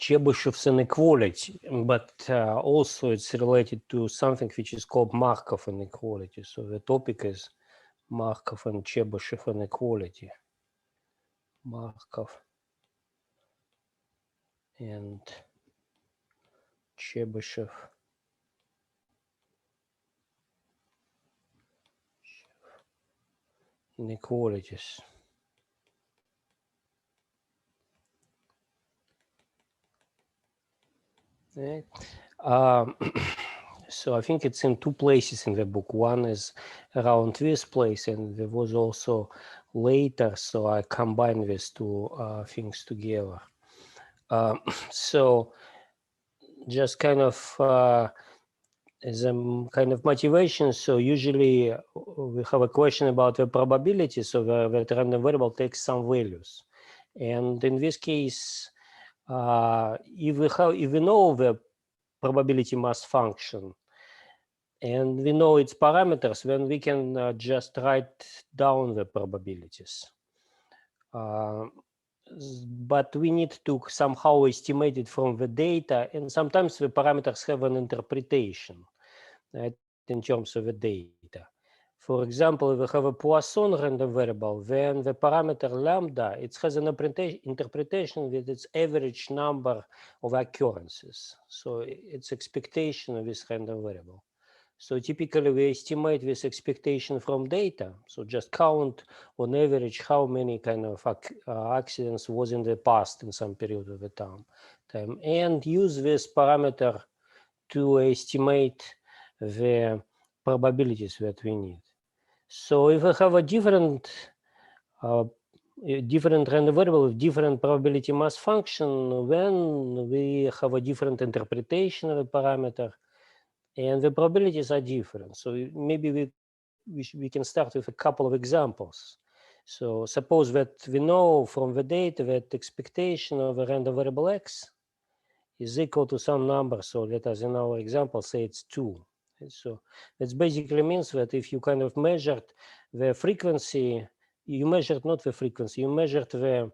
Chebyshev's inequality, but also it's related to something which is called Markov inequality. So the topic is Markov and Chebyshev inequality. Markov and Chebyshev inequalities. Right. So I think it's in two places in the book. One is around this place, and there was also later, so I combine these two things together. So just kind of as a kind of motivation, so usually we have a question about the probability, so the random variable takes some values. And in this case, if we know the probability mass function and we know its parameters, then we can just write down the probabilities. But we need to somehow estimate it from the data, and sometimes the parameters have an interpretation, right, in terms of the data. For example, if we have a Poisson random variable, then the parameter lambda, it has an interpretation with its average number of occurrences. So it's expectation of this random variable. So typically we estimate this expectation from data. So just count on average how many kind of accidents was in the past in some period of the time, and use this parameter to estimate the probabilities that we need. So if we have a different random variable with different probability mass function, then we have a different interpretation of the parameter, and the probabilities are different. So maybe we can start with a couple of examples. So suppose that we know from the data that expectation of a random variable x is equal to some number. So let us, in our example, say it's 2. And so that basically means that if you kind of measured the frequency, you measured not the frequency, you measured the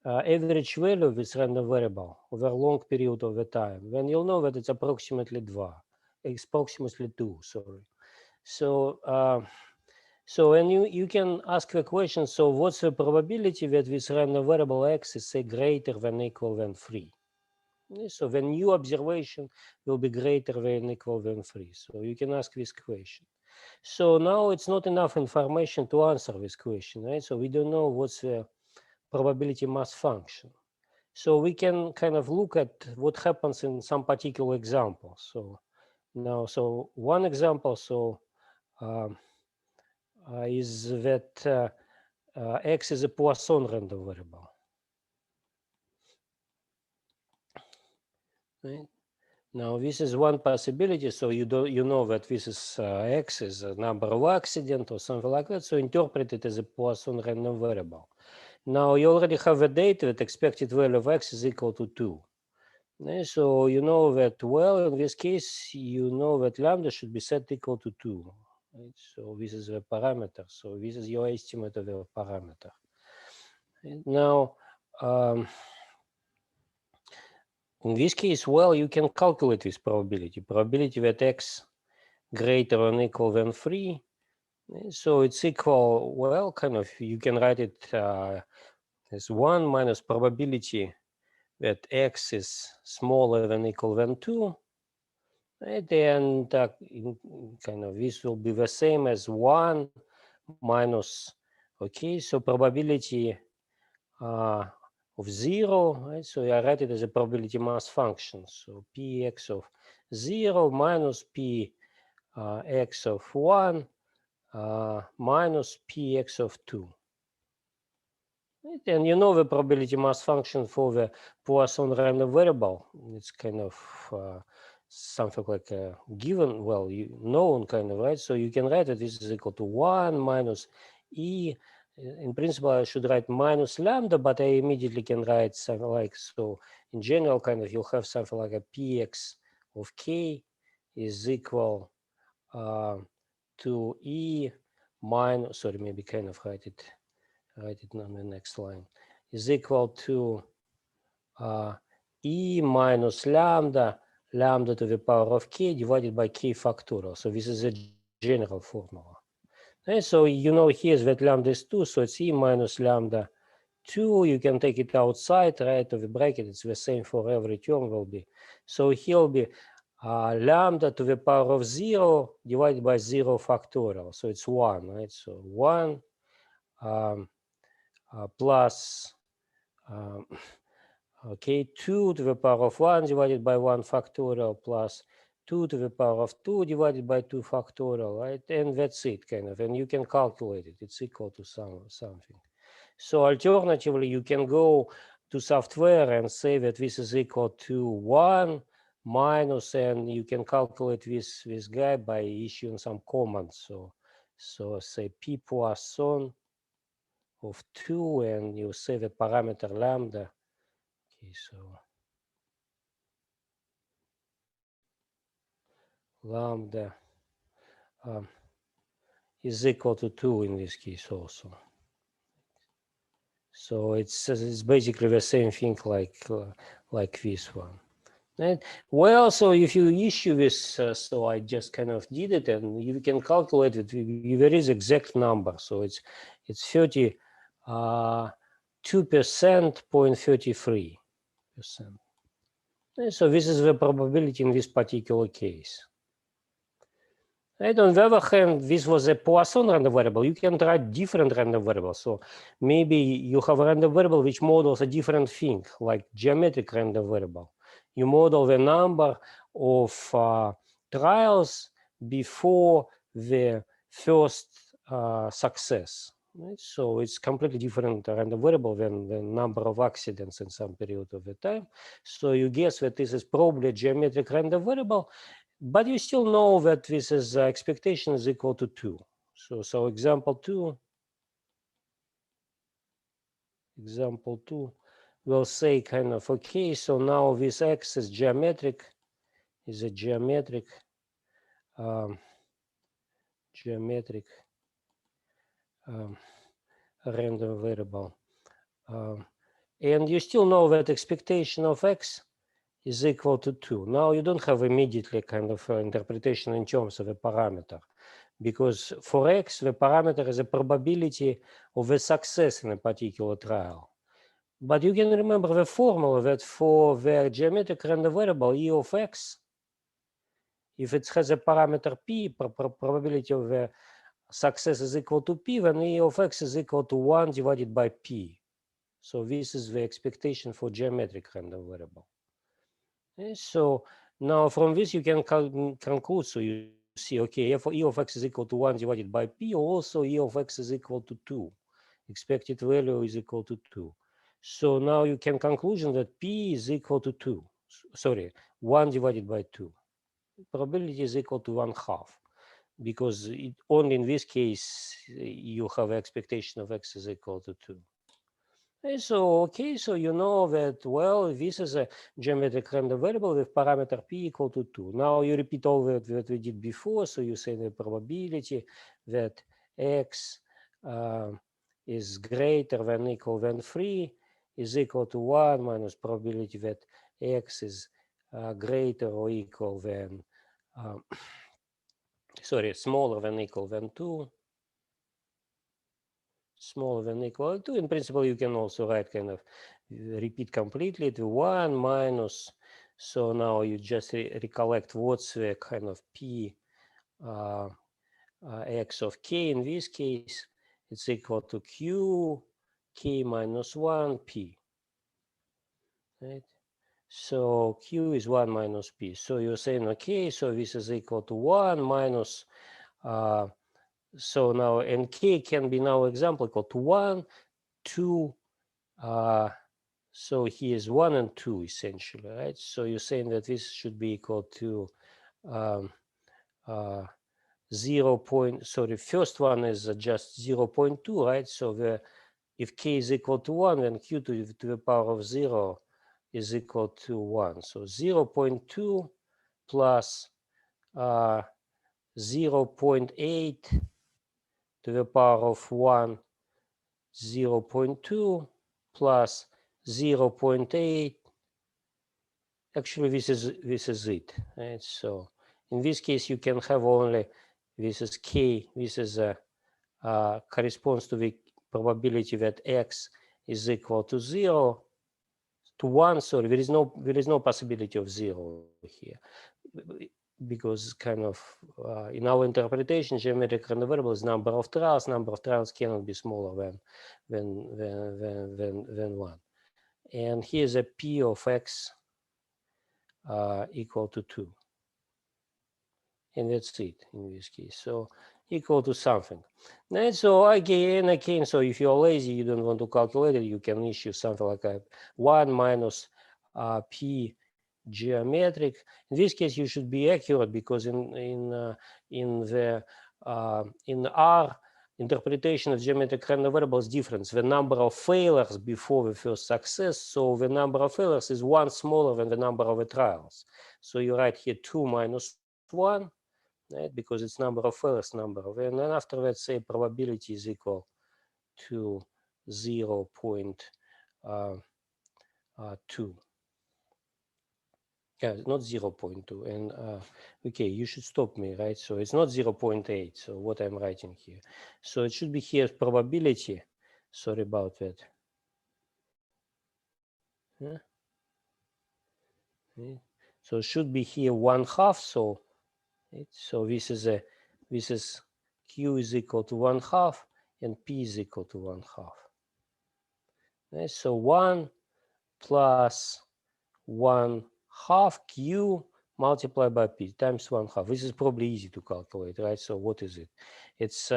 average value of this random variable over a long period of the time, then you'll know that it's approximately 2, sorry. So so and you can ask the question, so what's the probability that this random variable x is, say, greater than or equal than 3? So the new observation will be greater than or equal than 3. So you can ask this question. So now it's not enough information to answer this question, right? So we don't know what's the probability mass function. So we can kind of look at what happens in some particular example. So now, so one example, so is that x is a Poisson random variable. Right? Now this is one possibility. So you know that this is x is a number of accidents or something like that. So interpret it as a Poisson random variable. Now you already have a data that expected value of x is equal to 2. So you know that, well, in this case, you know that lambda should be set equal to 2. Right? So this is the parameter. So this is your estimate of the parameter. And now, in this case, well, you can calculate this probability that x greater or equal than 3. So it's equal, well, kind of, you can write it as 1 minus probability that x is smaller than or equal than 2. Right? And kind of this will be the same as 1 minus, okay, so probability of 0, right? So I write it as a probability mass function. So px of 0 minus px of 1 minus px of 2. Right? And you know the probability mass function for the Poisson random variable. It's kind of something like a given, well, known kind of, right? So you can write that this is equal to 1 minus e. In principle, I should write minus lambda, but I immediately can write something like, so in general, kind of, you'll have something like a px of k is equal to e minus, sorry, maybe kind of write it on the next line, is equal to e minus lambda to the power of k divided by k factorial. So this is a general formula. And so you know here that lambda is 2, so it's e minus lambda 2. You can take it outside, right, of the bracket. It's the same for every term will be. So here will be lambda to the power of 0 divided by 0 factorial. So it's 1, right? So 1 plus okay, 2 to the power of 1 divided by 1 factorial plus 2 to the power of 2 divided by 2 factorial, right? And that's it, kind of. And you can calculate it. It's equal to something. So alternatively, you can go to software and say that this is equal to 1 minus, and you can calculate this guy by issuing some commands. So say p Poisson of 2, and you say the parameter lambda. Okay, so lambda is equal to 2 in this case also. So it's basically the same thing like this one. And well, so if you issue this, so I just kind of did it, and you can calculate it. There is exact number, so it's 32%, 0.33%. So this is the probability in this particular case. And on the other hand, this was a Poisson random variable. You can try different random variables. So maybe you have a random variable which models a different thing, like geometric random variable. You model the number of trials before the first success. Right? So it's completely different random variable than the number of accidents in some period of the time. So you guess that this is probably a geometric random variable, but you still know that this is expectation is equal to 2. So example 2 will say kind of, okay, so now this x is geometric, is a geometric random variable. And you still know that expectation of x is equal to 2. Now you don't have immediately kind of interpretation in terms of a parameter, because for x, the parameter is a probability of a success in a particular trial. But you can remember the formula that for the geometric random variable e of x, if it has a parameter p, probability of the success is equal to p, then e of x is equal to 1 divided by p. So this is the expectation for geometric random variable. And so now from this you can conclude, so you see, okay, if e of x is equal to 1 divided by p, also e of x is equal to 2. Expected value is equal to 2. So now you can conclusion that p is equal to 2. Sorry, 1 divided by 2. Probability is equal to 1/2, because only in this case you have expectation of x is equal to 2. And so, okay, so you know that, well, this is a geometric random variable with parameter p equal to 2. Now you repeat all that we did before. So you say the probability that x is greater than equal than 3 is equal to 1 minus probability that x is greater or equal than, sorry, smaller than equal than 2. Smaller than equal to. In principle, you can also write kind of repeat completely to 1 minus. So now you just recollect what's the kind of p x of k in this case. It's equal to q k minus 1 p. Right? So q is 1 minus p. So you're saying, okay, so this is equal to 1 minus. So now, and k can be now example equal to 1, 2. So here is 1 and 2 essentially, right? So you're saying that this should be equal to 0. Sorry, first one is just 0.2, right? So if k is equal to 1, then q to the power of 0 is equal to 1. So 0.2 plus 0.8 to the power of 1, 0.2 plus 0.8 actually this is it, right? So in this case, you can have only this is k. This is corresponds to the probability that x is equal to 0 to 1. Sorry, there is no possibility of 0 here, because kind of in our interpretation, geometric random variable is number of trials. Number of trials cannot be smaller than 1. And here's a p of x equal to 2. And that's it in this case. So equal to something. And so again, so if you're lazy, you don't want to calculate it, you can issue something like a 1 minus p geometric. In this case, you should be accurate, because in R interpretation of geometric random variables difference, the number of failures before the first success. So the number of failures is 1 smaller than the number of the trials. So you write here 2 minus 1, right? Because it's number of failures, and then after that, say probability is equal to 0.2. Yeah, not 0.2. And okay, you should stop me, right? So it's not 0.8. So what I'm writing here. So it should be here probability. Sorry about that. Yeah. Yeah. So it should be here 1/2. So this is q is equal to 1/2 and p is equal to 1/2. Okay, so 1 plus 1/2 q multiplied by p times 1/2. This is probably easy to calculate, right? So what is it? It's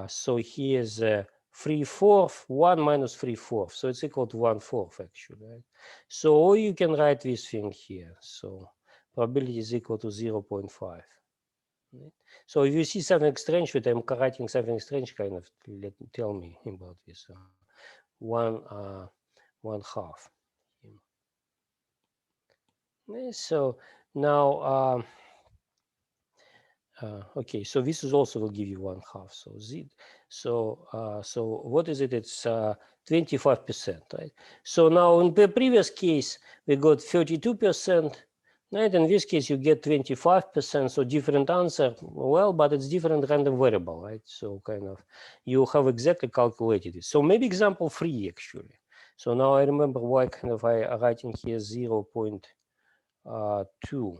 so here's 3/4, 1 minus 3/4. So it's equal to 1/4 actually, right? So you can write this thing here. So probability is equal to 0.5. Right? So if you see something strange with I'm writing something strange, kind of tell me about this. 1/2. So now, okay, so this is also will give you 1/2. So z. So what is it? It's 25%, right? So now in the previous case we got 32%, right? In this case you get 25%. So different answer. Well, but it's different random variable, right? So kind of you have exactly calculated it. So maybe example 3 actually. So now I remember why kind of I writing here 0.2,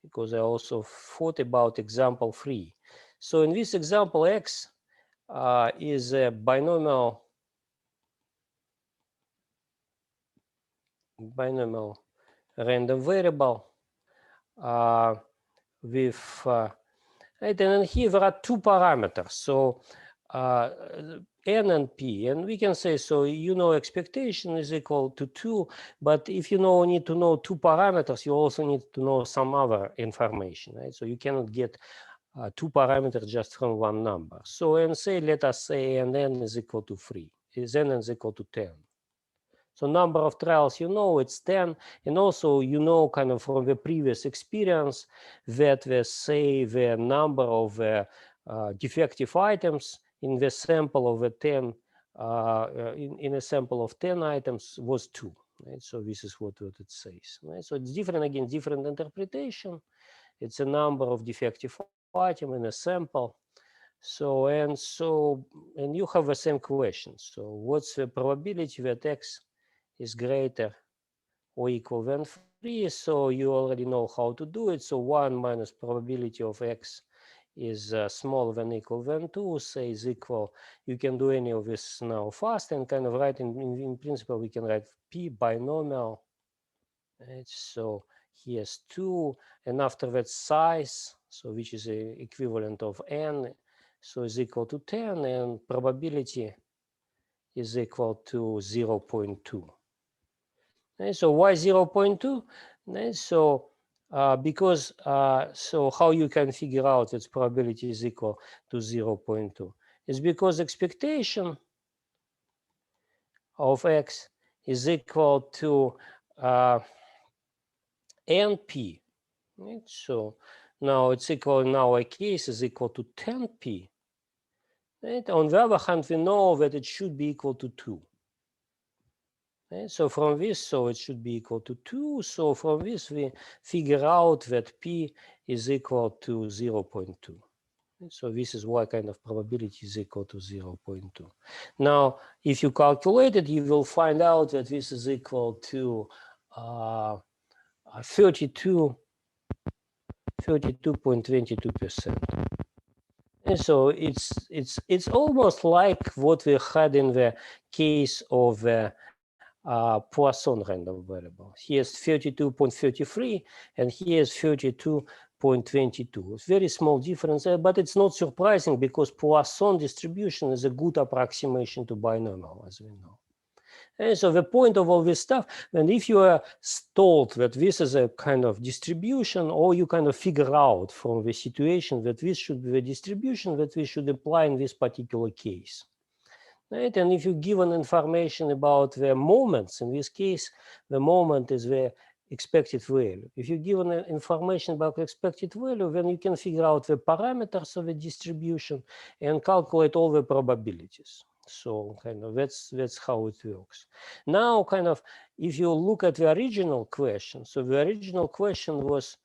because I also thought about example 3. So in this example, x is a binomial random variable with right, and then here there are 2 parameters. So n and p, and we can say, so expectation is equal to 2, but if you need to know 2 parameters, you also need to know some other information, right? So you cannot get 2 parameters just from one number. So and say, let us say n is equal to 3, is n is equal to 10. So number of trials, it's 10, and also kind of from the previous experience that the number of defective items in the sample of the 10 in a sample of 10 items was 2. Right? So this is what it says. Right? So it's different, again, different interpretation. It's a number of defective items in a sample. So and you have the same question. So what's the probability that x is greater or equal than 3? So you already know how to do it. So 1 minus probability of x is smaller than equal than 2, say is equal. You can do any of this now fast and kind of write in principle, we can write p binomial. Right? So here's 2, and after that size, so which is a equivalent of n, so is equal to 10, and probability is equal to 0.2. And so why 0.2? And so because so how you can figure out its probability is equal to 0.2 is because expectation of x is equal to np. Right? So now it's equal in our case is equal to 10p. Right? On the other hand, we know that it should be equal to 2. So from this, so it should be equal to 2. So from this, we figure out that P is equal to 0.2. So this is why kind of probability is equal to 0.2. Now, if you calculate it, you will find out that this is equal to 32.22%. And so it's almost like what we had in the case of the Poisson random variable. Here's 32.33 and here's 32.22. It's very small difference, but it's not surprising because Poisson distribution is a good approximation to binomial, as we know. And so the point of all this stuff, and if you are told that this is a kind of distribution, or you kind of figure out from the situation that this should be the distribution that we should apply in this particular case. Right? And if you give an information about the moments, in this case, the moment is the expected value. If you give an information about expected value, then you can figure out the parameters of the distribution and calculate all the probabilities. So kind of that's how it works. Now, kind of, if you look at the original question, so the original question was,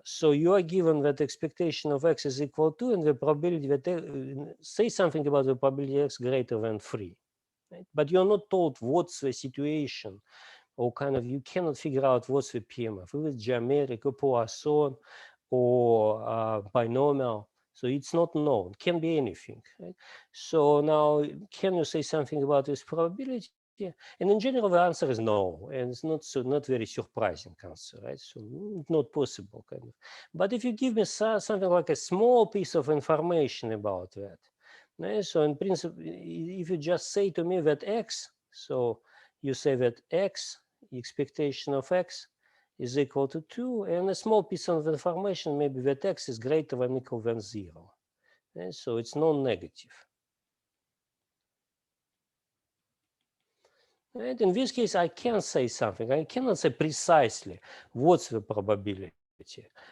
so you are given that expectation of x is equal to, and the probability that say something about the probability x greater than 3. Right? But you're not told what's the situation, or kind of you cannot figure out what's the PMF, if it's geometric or Poisson or binomial. So it's not known, can be anything. Right? So now, can you say something about this probability? And in general, the answer is no, and it's not very surprising answer, right? So not possible, kind of. But if you give me something like a small piece of information about that, right? So in principle, if you just say to me that x, so you say that x, expectation of x, is equal to 2, and a small piece of information, maybe that x is greater than or equal than 0. Right? So it's non-negative. Right? In this case, I can say something. I cannot say precisely what's the probability,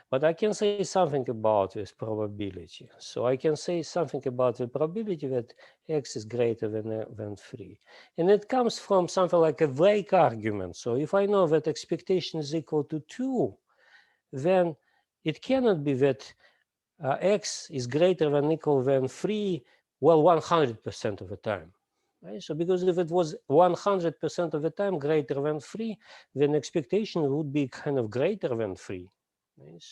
but I can say something about this probability. So I can say something about the probability that x is greater than 3. And it comes from something like a vague argument. So if I know that expectation is equal to 2, then it cannot be that x is greater than or equal than 3, well, 100% of the time. Right? So because if it was 100% of the time greater than 3, then expectation would be kind of greater than 3. Right?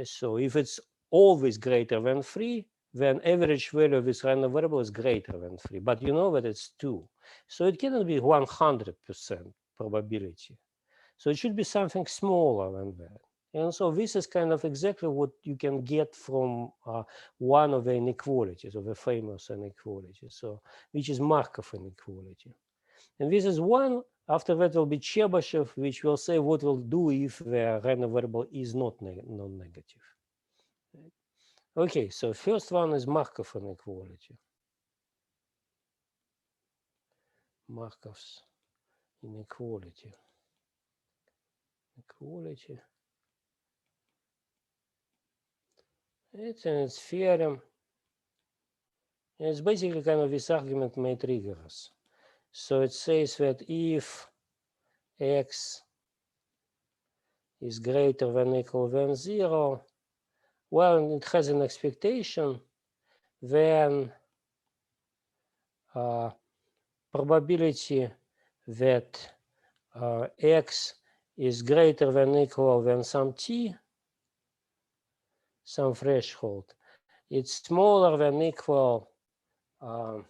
So if it's always greater than 3, then average value of this random variable is greater than 3. But you know that it's 2. So it cannot be 100% probability. So it should be something smaller than that. And so this is kind of exactly what you can get from one of the inequalities, of the famous inequalities, so which is Markov inequality. And this is one. After that will be Chebyshev, which will say what we'll do if the random variable is not non-negative. Okay, so first one is Markov inequality. Markov's inequality. It's its theorem. It's basically kind of this argument made rigorous. So it says that if x is greater than or equal than 0, well, it has an expectation, then probability that x is greater than or equal than some t, some threshold, it's smaller than or equal, and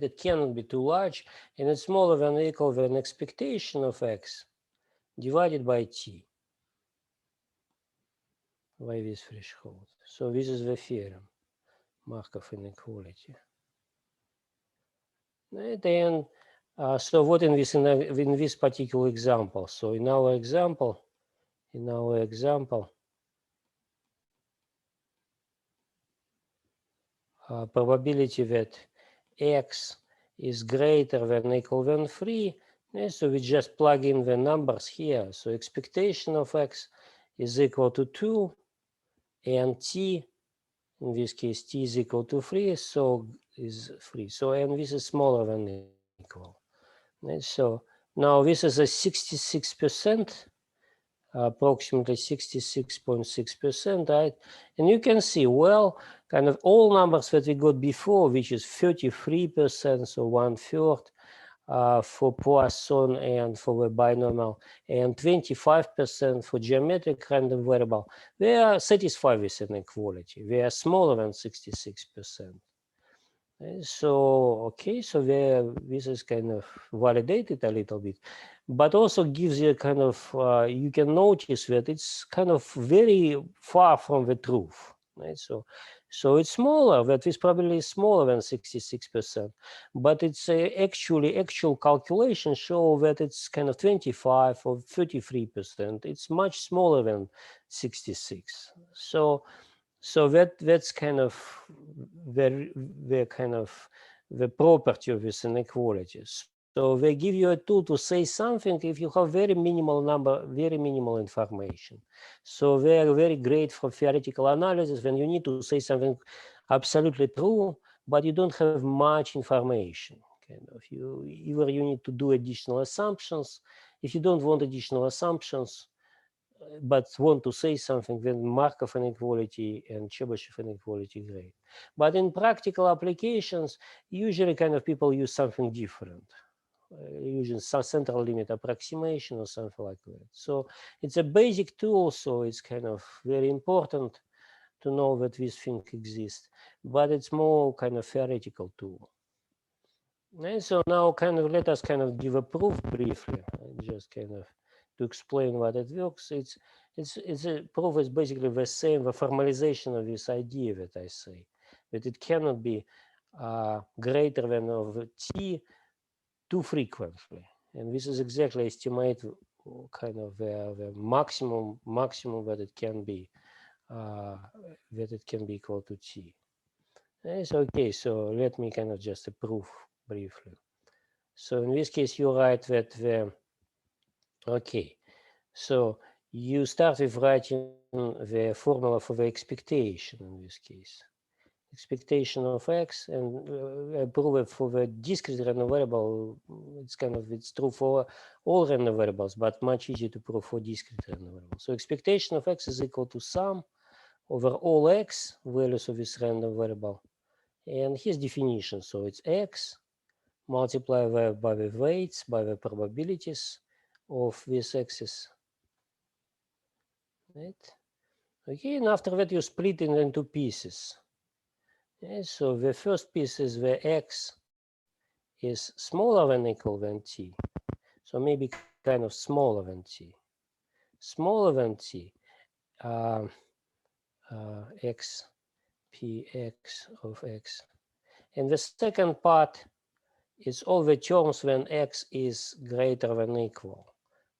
it cannot be too large, and it's smaller than or equal than expectation of x divided by t, by this threshold. So this is the theorem, Markov inequality. And so what in this particular example? So in our example, probability that x is greater than or equal than 3. So we just plug in the numbers here. So expectation of x is equal to 2, and t In this case, t is equal to 3, so is 3. So, and this is smaller than equal. Right? So now this is a 66%, approximately 66.6%, right? And you can see, well, kind of all numbers that we got before, which is 33%, so 1/3, for Poisson and for the binomial, and 25% for geometric random variable, they are satisfied with inequality. They are smaller than 66%. So, okay, so this is kind of validated a little bit, but also gives you a kind of, you can notice that it's kind of very far from the truth, right? So it's smaller, that is probably smaller than 66%, but it's actual calculations show that it's kind of 25 or 33%. It's much smaller than 66. So that's kind of the kind of the property of these inequalities. So they give you a tool to say something if you have very minimal number, very minimal information. So they are very great for theoretical analysis when you need to say something absolutely true, but you don't have much information. Kind of either you need to do additional assumptions. If you don't want additional assumptions, but want to say something, then Markov inequality and Chebyshev inequality great. But in practical applications, usually kind of people use something different, using some central limit approximation or something like that. So it's a basic tool, so it's kind of very important to know that this thing exists, but it's more kind of theoretical tool. And so now kind of let us kind of give a proof briefly, just kind of to explain what it works. It's a proof is basically the same, the formalization of this idea that I say, that it cannot be greater than of t too frequently. And this is exactly estimate kind of the maximum that it can be equal to t. It's okay, so let me kind of just prove briefly. So in this case, you write that okay, so you start with writing the formula for the expectation in this case. Expectation of x, and prove it for the discrete random variable. It's true for all random variables, but much easier to prove for discrete random variables. So expectation of x is equal to sum over all x values of this random variable. And here's definition. So it's x multiplied by the weights, by the probabilities of this axis. Right? Okay, and after that you split it into pieces. Okay, so the first piece is the x is smaller than or equal than t. So maybe kind of smaller than t. Smaller than t, x px of x. And the second part is all the terms when x is greater than or equal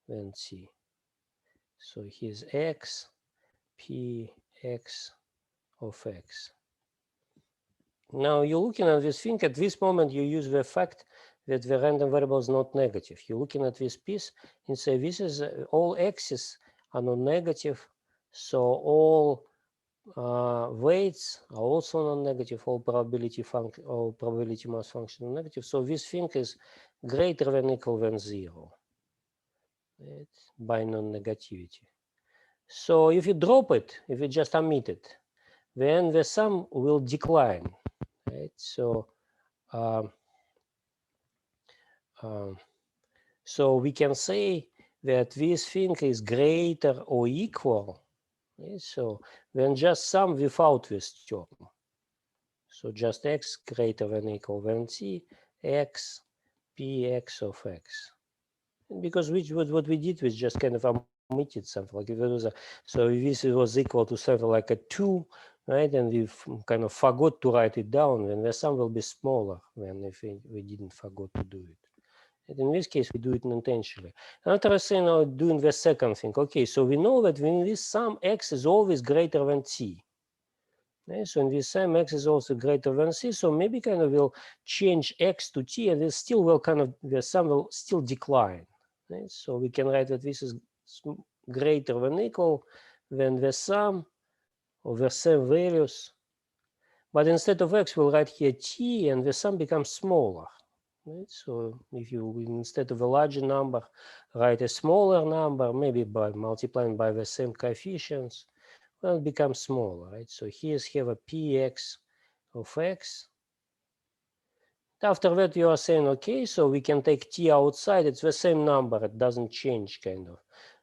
than t. So here's x px of x. Now you're looking at this thing. At this moment, you use the fact that the random variable is not negative. You're looking at this piece and say this is all x's are not negative, so all weights are also non-negative. All probability mass function are negative. So this thing is greater than or equal than 0, right, by non-negativity. So if you drop it, if you just omit it, then the sum will decline, right? So so we can say that this thing is greater or equal, right? So then just sum without this term. So just x greater than or equal than t, x px of x. Because what we did was just kind of omitted something like if it was so if this was equal to something like a 2, right, and we kind of forgot to write it down, then the sum will be smaller than if we didn't forgot to do it. And in this case, we do it intentionally. After I say now doing the second thing, okay, so we know that when this sum x is always greater than t. Okay, so in this sum x is also greater than c, so maybe kind of will change x to t, and it still will kind of the sum will still decline. Okay, so we can write that this is greater than or equal than the sum of the same values But instead of x, we'll write here t, and the sum becomes smaller. Right? So if you, instead of a larger number, write a smaller number, maybe by multiplying by the same coefficients, well, it becomes smaller, right? So here's have a px of x. After that, you are saying, okay, so we can take t outside. It's the same number. It doesn't change, kind of.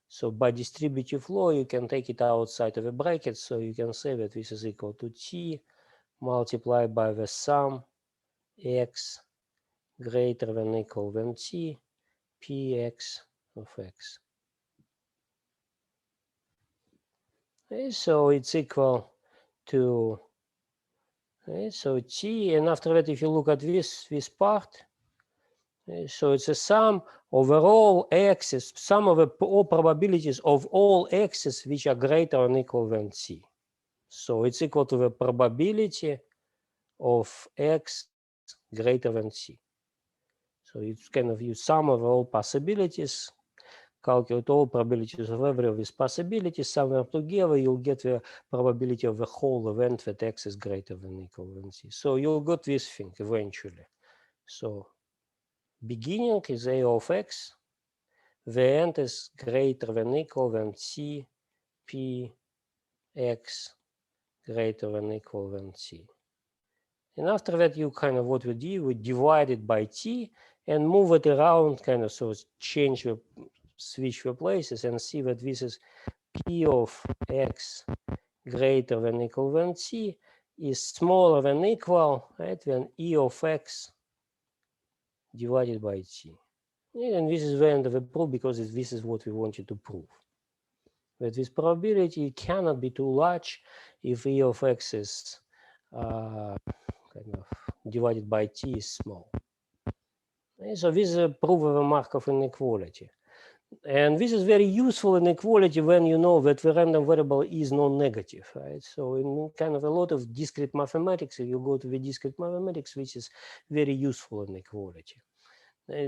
So by distributive law, you can take it outside of a bracket. So you can say that this is equal to t multiplied by the sum x greater than equal than t px of x. Okay, so it's equal to, okay, so t, and after that, if you look at this part, okay, so it's a sum over all x's, sum of all probabilities of all x's which are greater or equal than t. So it's equal to the probability of x greater than t. So it's kind of you sum of all possibilities, calculate all probabilities of every of these possibilities, sum them together, you'll get the probability of the whole event that x is greater than equal than t. So you'll get this thing eventually. So beginning is a of x, the end is greater than equal than t p x greater than equal than t. And after that, you kind of what we do, we divide it by t and move it around, kind of, so change the, switch the places and see that this is p of x greater than equal than t is smaller than equal, right, than e of x divided by t. And this is the end of the proof, because this is what we wanted to prove. That this probability cannot be too large if e of x is kind of divided by t is small. And so this is a proof of a Markov inequality. And this is very useful inequality when you know that the random variable is non-negative, right? So in kind of a lot of discrete mathematics, if you go to the discrete mathematics, which is very useful inequality.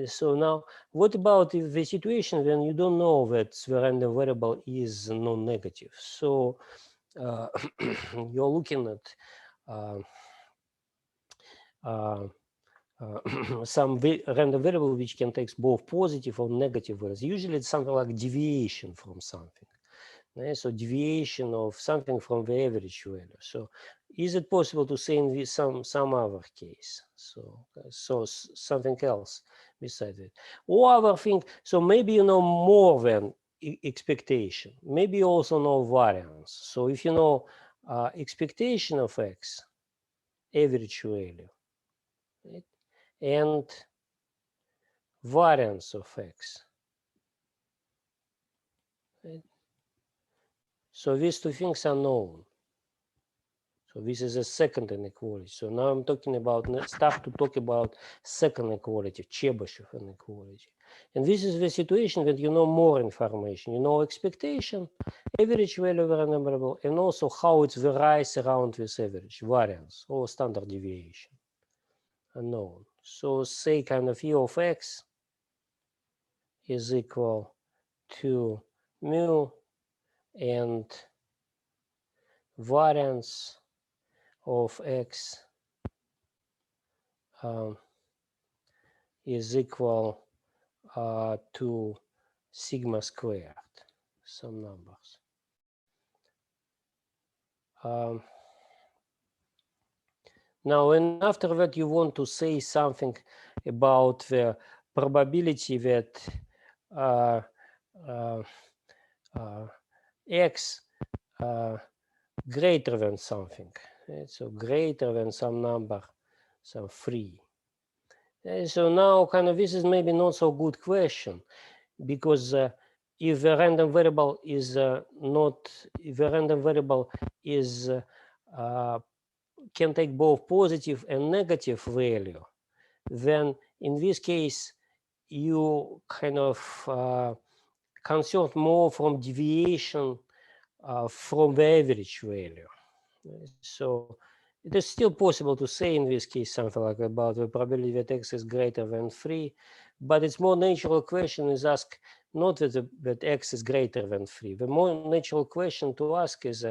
So now, what about if the situation when you don't know that the random variable is non-negative? So you're looking at some random variable which can take both positive or negative values. Usually it's something like deviation from something. So deviation of something from the average value. So is it possible to say in this some other case? So something else besides it. Or other thing, so maybe you know more than expectation. Maybe you also know variance. So if you know expectation of x, average value, right? And variance of x. Right? So these two things are known. So this is a second inequality. So now I'm talking about, start to talk about second inequality, Chebyshev inequality. And this is the situation that you know more information. You know expectation, average value of a random variable, and also how it varies around this average, variance, or standard deviation, unknown. So say kind of e of x is equal to mu and variance of x is equal to sigma squared, some numbers. Now, and after that, you want to say something about the probability that x greater than something, right? So greater than some number, some 3. So now kind of this is maybe not so good question, because if the random variable is if the random variable is can take both positive and negative value, then in this case you kind of concerned more from deviation from the average value. So it is still possible to say in this case something like about the probability that x is greater than 3, but it's more natural question is ask not that x is greater than 3. The more natural question to ask is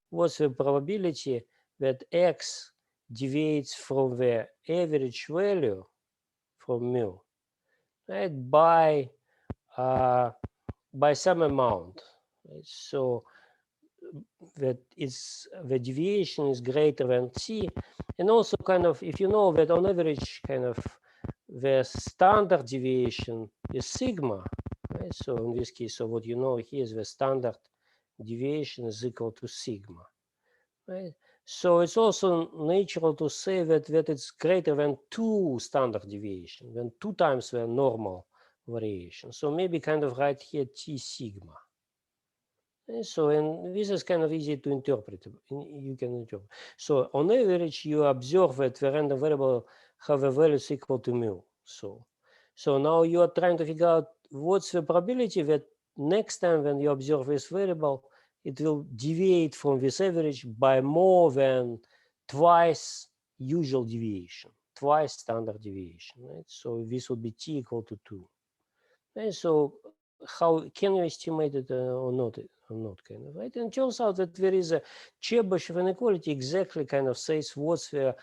what's the probability that x deviates from the average value from mu, right, by some amount. Right? So that is the deviation is greater than t, and also kind of if you know that on average kind of the standard deviation is sigma, right? So in this case, so what you know here is the standard deviation is equal to sigma, right? So it's also natural to say that it's greater than 2 standard deviation, than 2 times the normal variation. So maybe kind of write here t sigma. So, and this is kind of easy to interpret. You can interpret. So, on average, you observe that the random variable have a values equal to mu. So now you are trying to figure out what's the probability that next time when you observe this variable, it will deviate from this average by more than twice usual deviation, twice standard deviation. Right? So this would be t equal to 2. And so how can you estimate it or not kind of, right? And it turns out that there is a Chebyshev inequality exactly kind of says what's the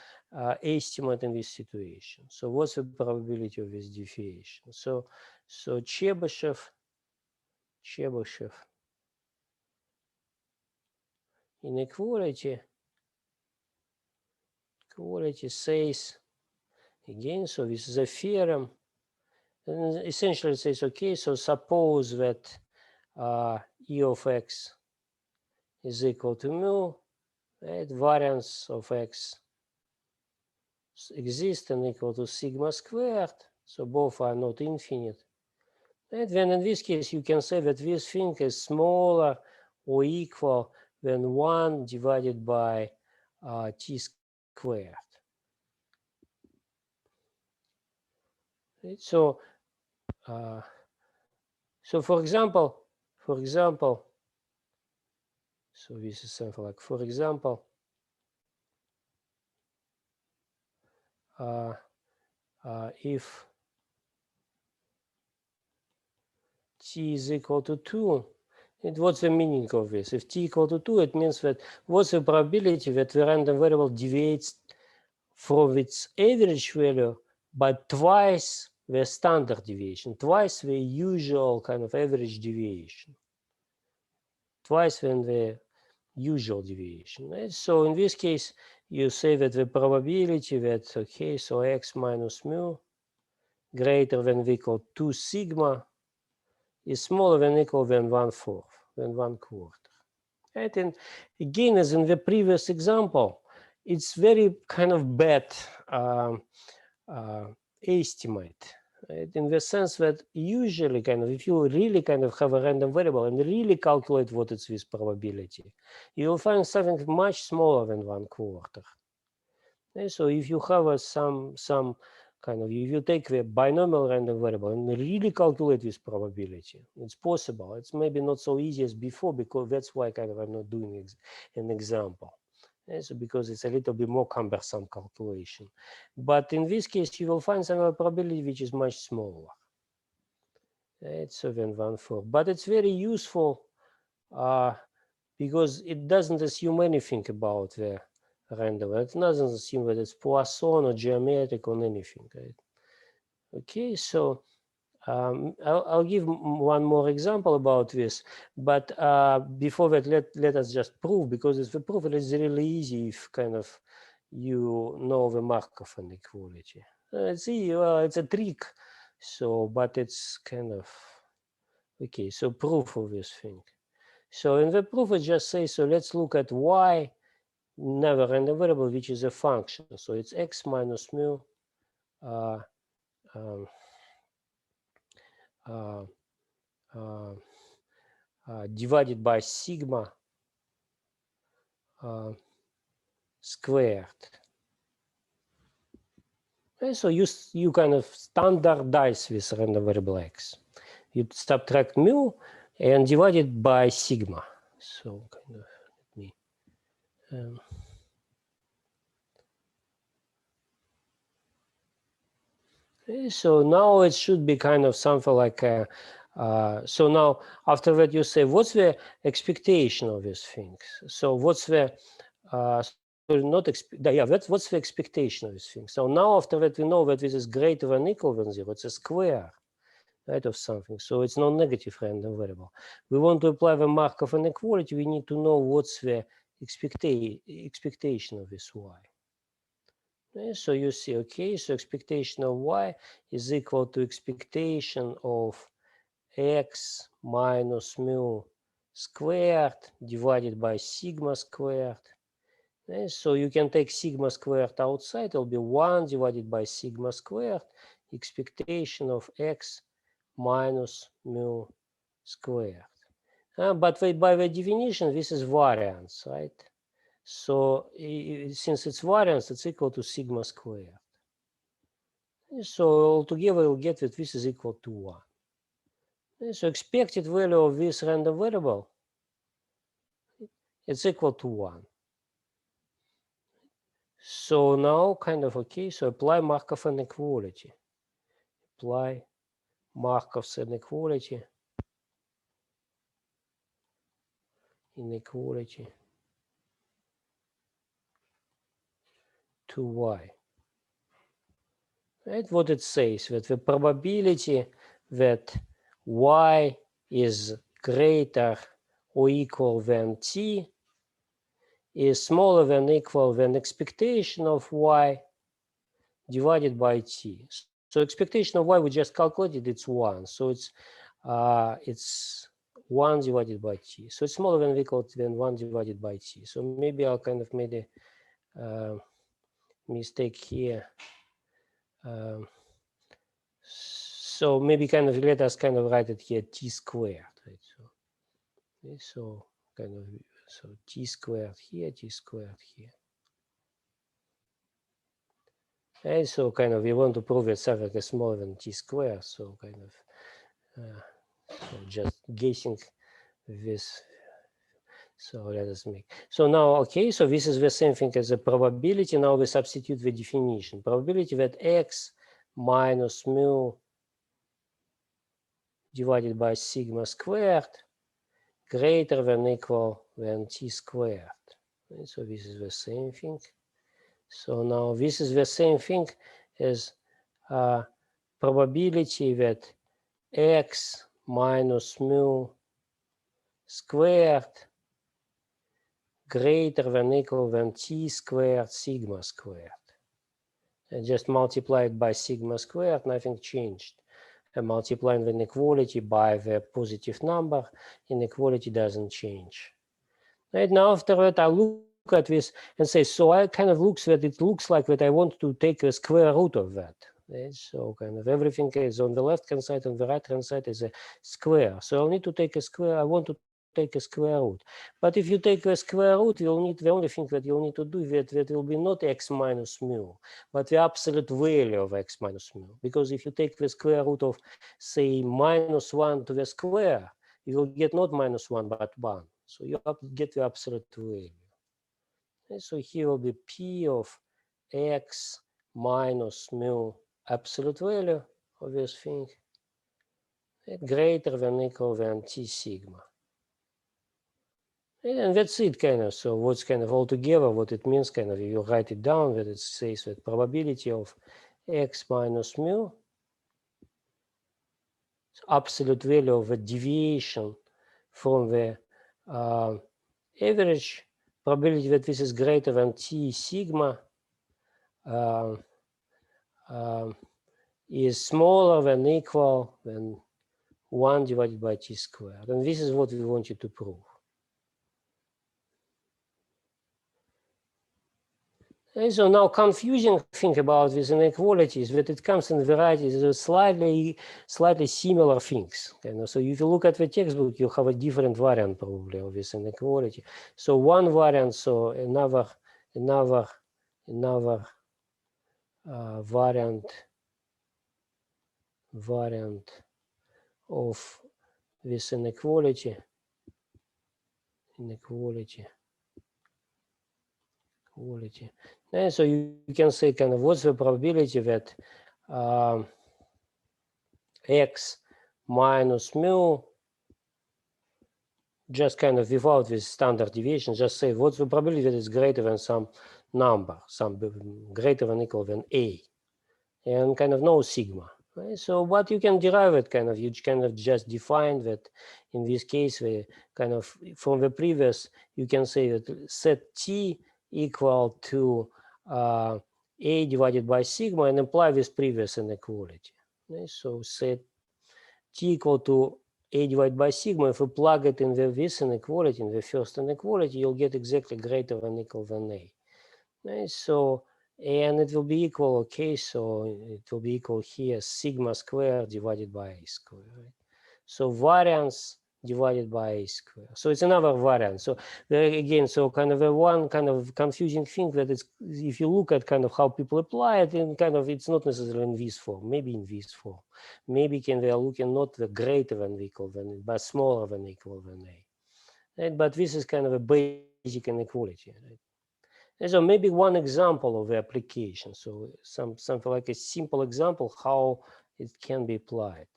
estimate in this situation. So what's the probability of this deviation? So Chebyshev inequality says again, so this is a theorem, and essentially it says, okay, so suppose that E of x is equal to mu, right? Variance of x exists and equal to sigma squared, so both are not infinite. And then in this case, you can say that this thing is smaller or equal than 1 divided by t squared. Right? So for example, so this is something like, for example, if t is equal to 2, and what's the meaning of this? If t equal to 2, it means that what's the probability that the random variable deviates from its average value by twice the standard deviation, twice the usual kind of average deviation, twice than the usual deviation. Right? So in this case, you say that the probability that, okay, so x minus mu greater than or equal to 2 sigma is smaller than or equal than 1/4, than 1/4. Right? And again, as in the previous example, it's very kind of bad estimate, right? In the sense that usually kind of, if you really kind of have a random variable and really calculate what is this probability, you'll find something much smaller than 1/4. Okay? So if you have some kind of, if you take the binomial random variable and really calculate this probability, it's possible. It's maybe not so easy as before, because that's why kind of I'm not doing an example. So because it's a little bit more cumbersome calculation. But in this case, you will find some probability which is much smaller. It's 7/1/4. But it's very useful because it doesn't assume anything about the random. It doesn't assume that it's Poisson or geometric or anything. Right? Okay, so I'll give one more example about this, but before that, let us just prove, because it's the proof is really easy if kind of you know the Markov inequality. It's easy, well, it's a trick, so, but it's kind of, okay, so proof of this thing. So in the proof, it just says, so let's look at y, never random variable, which is a function. So it's x minus mu divided by sigma squared. Okay, so you kind of standardize this random variable x. You subtract mu and divide it by sigma. So kind of let me. Okay, so now it should be kind of something like a, so now after that you say, what's the expectation of these things? So what's the not yeah, what's the expectation of this thing? So now after that we know that this is greater than equal than 0, it's a square, right, of something. So it's non-negative random variable. We want to apply the Markov inequality, we need to know what's the expectation of this y. Okay, so you see, okay, so expectation of y is equal to expectation of x minus mu squared divided by sigma squared. Okay, so you can take sigma squared outside, it'll be 1 divided by sigma squared, expectation of x minus mu squared. But by the definition, this is variance, right? So since it's variance, it's equal to sigma squared. So altogether, we'll get that this is equal to 1. So expected value of this random variable, it's equal to 1. So now kind of, okay, so apply Markov inequality. Apply Markov's inequality. Inequality to y. Right, what it says, that the probability that y is greater or equal than t is smaller than equal than expectation of y divided by t. So expectation of y we just calculated, it's 1. So it's 1 divided by t. So it's smaller than or equal than 1 divided by t. So maybe I'll kind of made a mistake here. So maybe kind of let us kind of write it here t squared, right? So, okay, so kind of so t squared here, t squared here. And so kind of we want to prove that something is smaller than t squared. So kind of so just guessing this. So let us make. So now, okay, so this is the same thing as a probability. Now we substitute the definition. Probability that x minus mu divided by sigma squared greater than equal than t squared. And so this is the same thing. So now this is the same thing as probability that x minus mu squared greater than equal than t squared sigma squared. And just multiply it by sigma squared, nothing changed. And multiplying the inequality by the positive number, inequality doesn't change. Right now, after that, I look at this and say, so I kind of looks that it looks like that I want to take a square root of that. Right? So kind of everything is on the left-hand side, on the right-hand side is a square. So I'll need to take a square. I want to take a square root. But if you take a square root, you'll need, the only thing that you'll need to do that will be not x minus mu, but the absolute value of x minus mu. Because if you take the square root of, say, minus 1 to the square, you will get not minus 1, but 1. So you get the absolute value. And so here will be p of x minus mu absolute value of this thing greater than equal than t sigma. And that's it kind of. So what's kind of altogether, what it means kind of, you write it down, that it says that probability of x minus mu, absolute value of a deviation from the average, probability that this is greater than t sigma is smaller than equal than 1 divided by t squared. And this is what we wanted to prove. And so now confusing thing about this inequality is that it comes in varieties of slightly similar things. So if you look at the textbook, you have a different variant probably of this inequality. So one variant, so another variant of this inequality. And so you can say kind of what's the probability that x minus mu just kind of without this standard deviation, just say what's the probability that it's greater than some number, some greater than equal than a, and kind of no sigma. Right? So what you can derive it kind of, you kind of just define that in this case, we kind of from the previous, you can say that set t equal to a divided by sigma and apply this previous inequality. Right? So set t equal to a divided by sigma, if you plug it in this inequality, in the first inequality, you'll get exactly greater than equal than a. Right? So, and it will be equal, okay, so it will be equal here, sigma squared divided by a squared. Right? So variance divided by a squared. So it's another variance. So again, so kind of a one kind of confusing thing that it's, if you look at kind of how people apply it, and kind of it's not necessarily in this form, maybe in this form. Maybe can they are looking not the greater than equal than, but smaller than equal than a. Right? But this is kind of a basic inequality. Right? And so maybe one example of the application. So something like a simple example how it can be applied.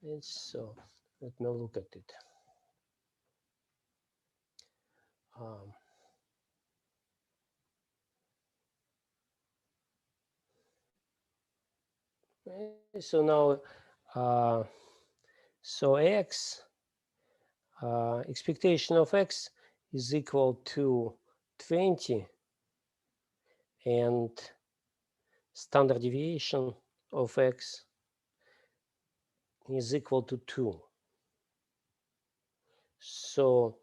And so let me look at it. So now, so x, expectation of x is equal to 20, and standard deviation of x is equal to 2. So,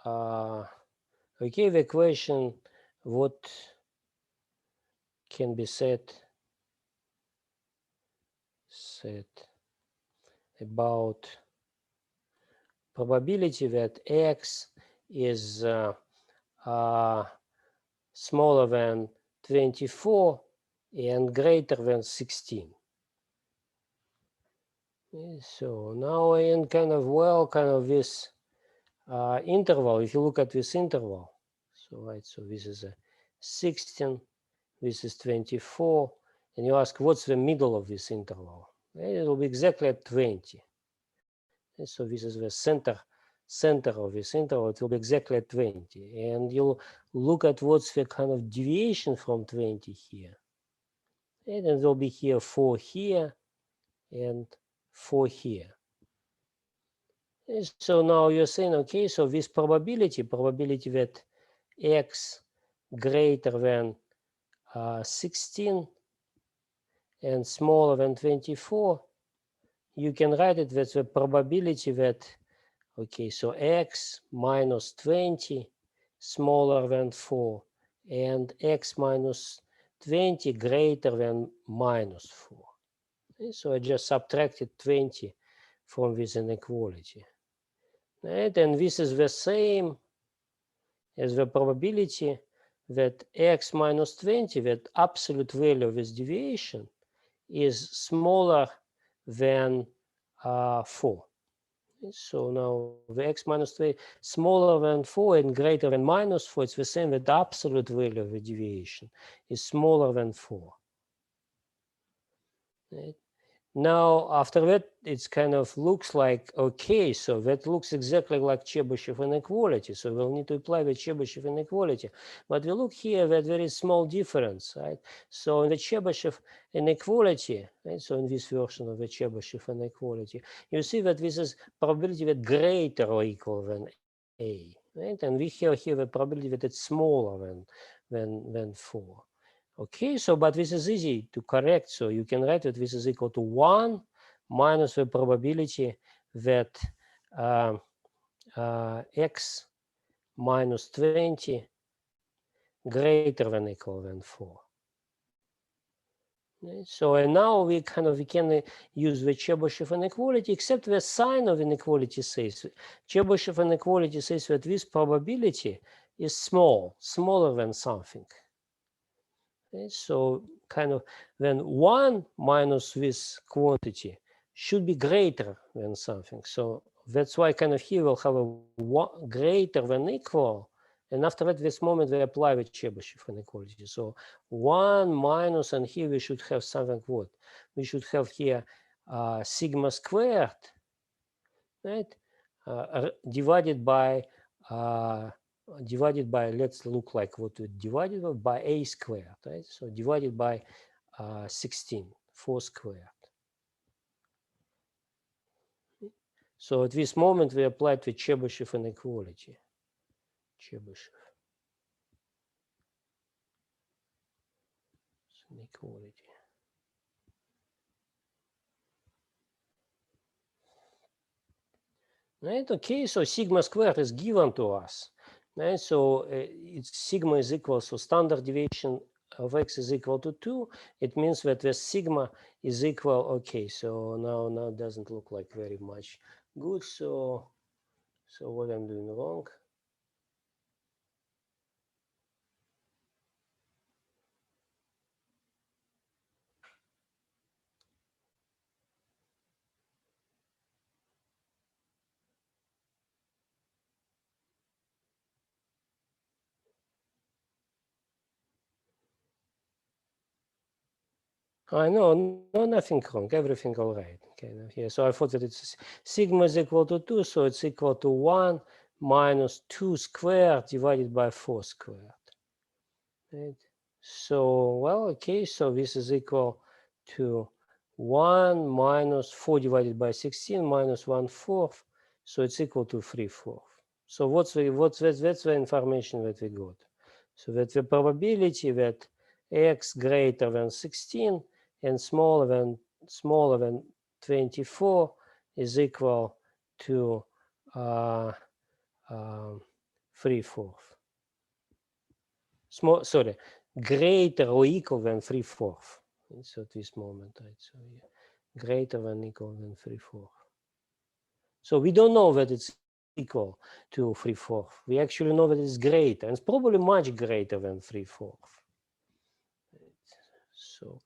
okay, the question, what can be said about probability that x is smaller than 24 and greater than 16. So now in kind of, well, kind of this interval, if you look at this interval, so right, so this is a 16, this is 24, and you ask what's the middle of this interval? It will be exactly at 20. And so this is the center of this interval, it will be exactly at 20. And you look at what's the kind of deviation from 20 here. And it will be here 4 here and 4 here. And so now you're saying, okay, so this probability that x greater than 16 and smaller than 24, you can write it with the probability that, okay, so x minus 20 smaller than 4 and x minus 20 greater than minus 4. And so I just subtracted 20 from this inequality. Right? And this is the same as the probability that x minus 20, that absolute value of this deviation, is smaller than 4. So now the x minus 3 smaller than 4 and greater than minus 4, it's the same that the absolute value of the deviation is smaller than 4. Right? Now, after that, it's kind of looks like, okay, so that looks exactly like Chebyshev inequality. So we'll need to apply the Chebyshev inequality. But we look here that there is small difference, right? So in the Chebyshev inequality, right? So in this version of the Chebyshev inequality, you see that this is probability that greater or equal than a, right? And we have here the probability that it's smaller than 4. Okay, so but this is easy to correct. So you can write that this is equal to 1 minus the probability that x minus 20 greater than equal than 4. Okay, so and now we can use the Chebyshev inequality, except the sign of inequality says Chebyshev inequality says that this probability is smaller than something. Okay, so kind of then 1 minus this quantity should be greater than something. So that's why kind of here we'll have a greater than equal. And after that, this moment we apply the Chebyshev inequality. So 1 minus, and here we should have something what? We should have here sigma squared, right? divided by let's look like what we divided by a squared, right? So divided by 16, 4 squared. So at this moment we applied the Chebyshev inequality. Chebyshev inequality. Right? Okay, so sigma squared is given to us. Right? So it's sigma is equal, so standard deviation of x is equal to 2. It means that the sigma is equal. Okay, so now it doesn't look like very much good. So what I'm doing wrong? I know, no, nothing wrong, everything all right. Kind of, yeah. So I thought that it's sigma is equal to 2, so it's equal to 1 minus 2 squared divided by 4 squared. Right? So, well, okay, so this is equal to 1 minus 4 divided by 16 minus 1/4, so it's equal to 3/4. So that's the information that we got. So that the probability that x greater than 16 and smaller than 24 is equal to 3/4. Sorry, greater or equal than 3/4. So at this moment, right? So yeah, greater than equal than 3/4. So we don't know that it's equal to 3/4. We actually know that it's greater, and it's probably much greater than 3/4. So,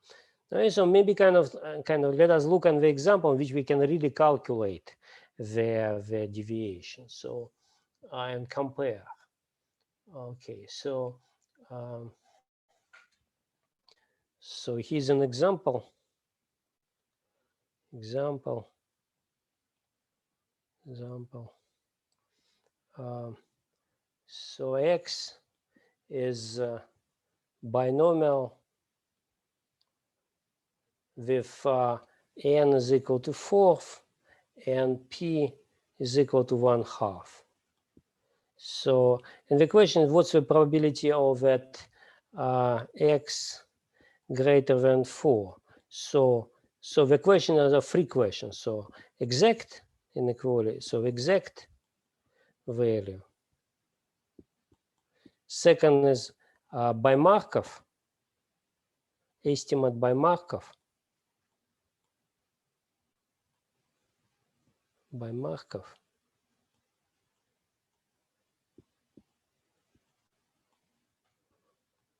so maybe kind of let us look at the example in which we can really calculate the deviation. So and compare. Okay, so so here's an example. So x is binomial with n is equal to 4th and p is equal to 1/2. So, and the question is, what's the probability of that x greater than 4? So the question is a free question. So exact inequality. So exact value. Second is by Markov. Estimate by Markov. By Markov.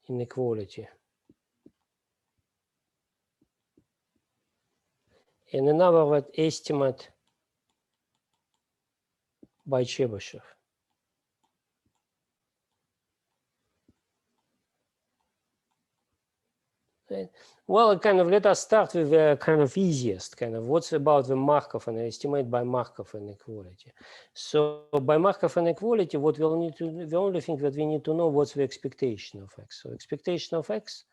Inequality. And another word, estimate by Chebyshev. Right. Well, kind of let us start with the kind of easiest kind of what's about the Markov and estimate by Markov inequality. So by Markov inequality, what we'll need to, the only thing that we need to know what's the expectation of x. So expectation of x,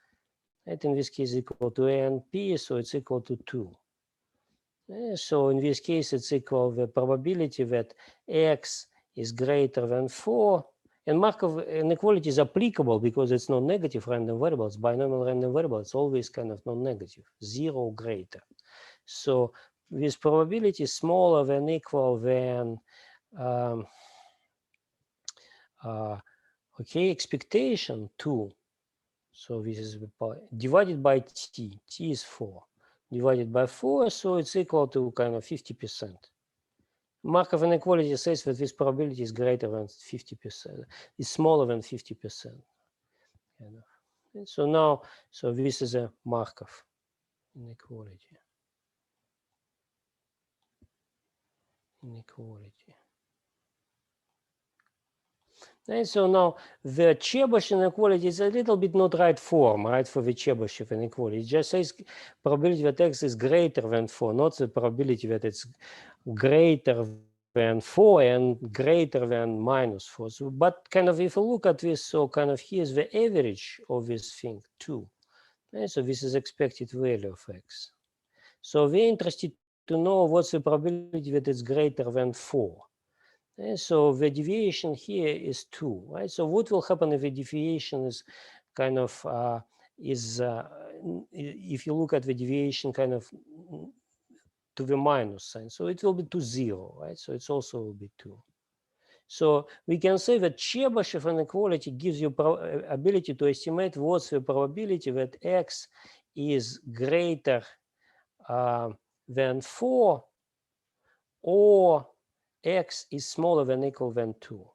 right, in this case equal to a and p, so it's equal to 2. So in this case, it's equal the probability that x is greater than 4. And Markov inequality is applicable because it's non-negative random variable. It's binomial random variable. It's always kind of non-negative, 0 or greater. So with probability smaller than equal than, okay, expectation 2. So this is divided by t. T is 4. Divided by 4, so it's equal to kind of 50%. Markov inequality says that this probability is greater than 50%, is smaller than 50%. So now, so this is a Markov inequality. And so now the Chebyshev inequality is a little bit not right form, right, for the Chebyshev inequality. It just says probability that x is greater than 4, not the probability that it's greater than 4 and greater than minus 4. So, but kind of if you look at this, so kind of here's the average of this thing 2. And so this is expected value of x. So we're interested to know what's the probability that it's greater than 4. And so the deviation here is 2, right? So what will happen if the deviation is kind of if you look at the deviation kind of to the minus sign, so it will be to 0, right? So it's also will be 2. So we can say that Chebyshev inequality gives you ability to estimate what's the probability that x is greater than 4 or x is smaller than or equal than 2.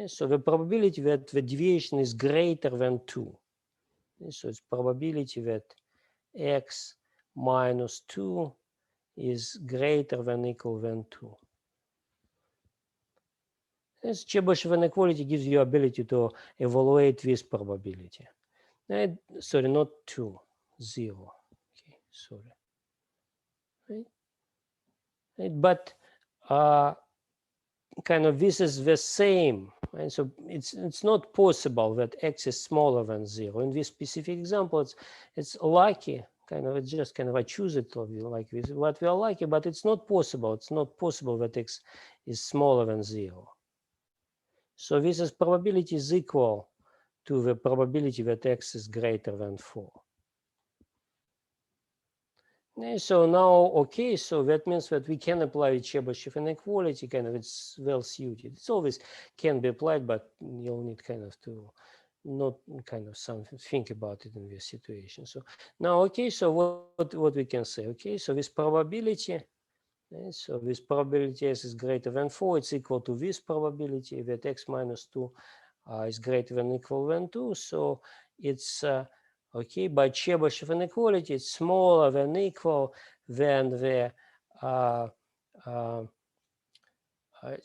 So the probability that the deviation is greater than 2. So it's probability that x minus 2 is greater than or equal than 2. This Chebyshev inequality gives you ability to evaluate this probability. Sorry, not 2, 0. Okay, sorry. Right? But kind of this is the same, and so it's not possible that x is smaller than 0. In this specific example, it's lucky, kind of it's just kind of I choose it like this, what we are lucky, but it's not possible. It's not possible that x is smaller than 0. So this is probability is equal to the probability that x is greater than 4. So now, okay, so that means that we can apply Chebyshev inequality, kind of it's well suited. It's always can be applied, but you'll need kind of to not kind of something, think about it in this situation. So now, okay, so what we can say, okay, so this probability, so this probability s is greater than 4, it's equal to this probability that x minus 2 is greater than or equal than 2. So it's okay, by Chebyshev inequality, it's smaller than or equal than the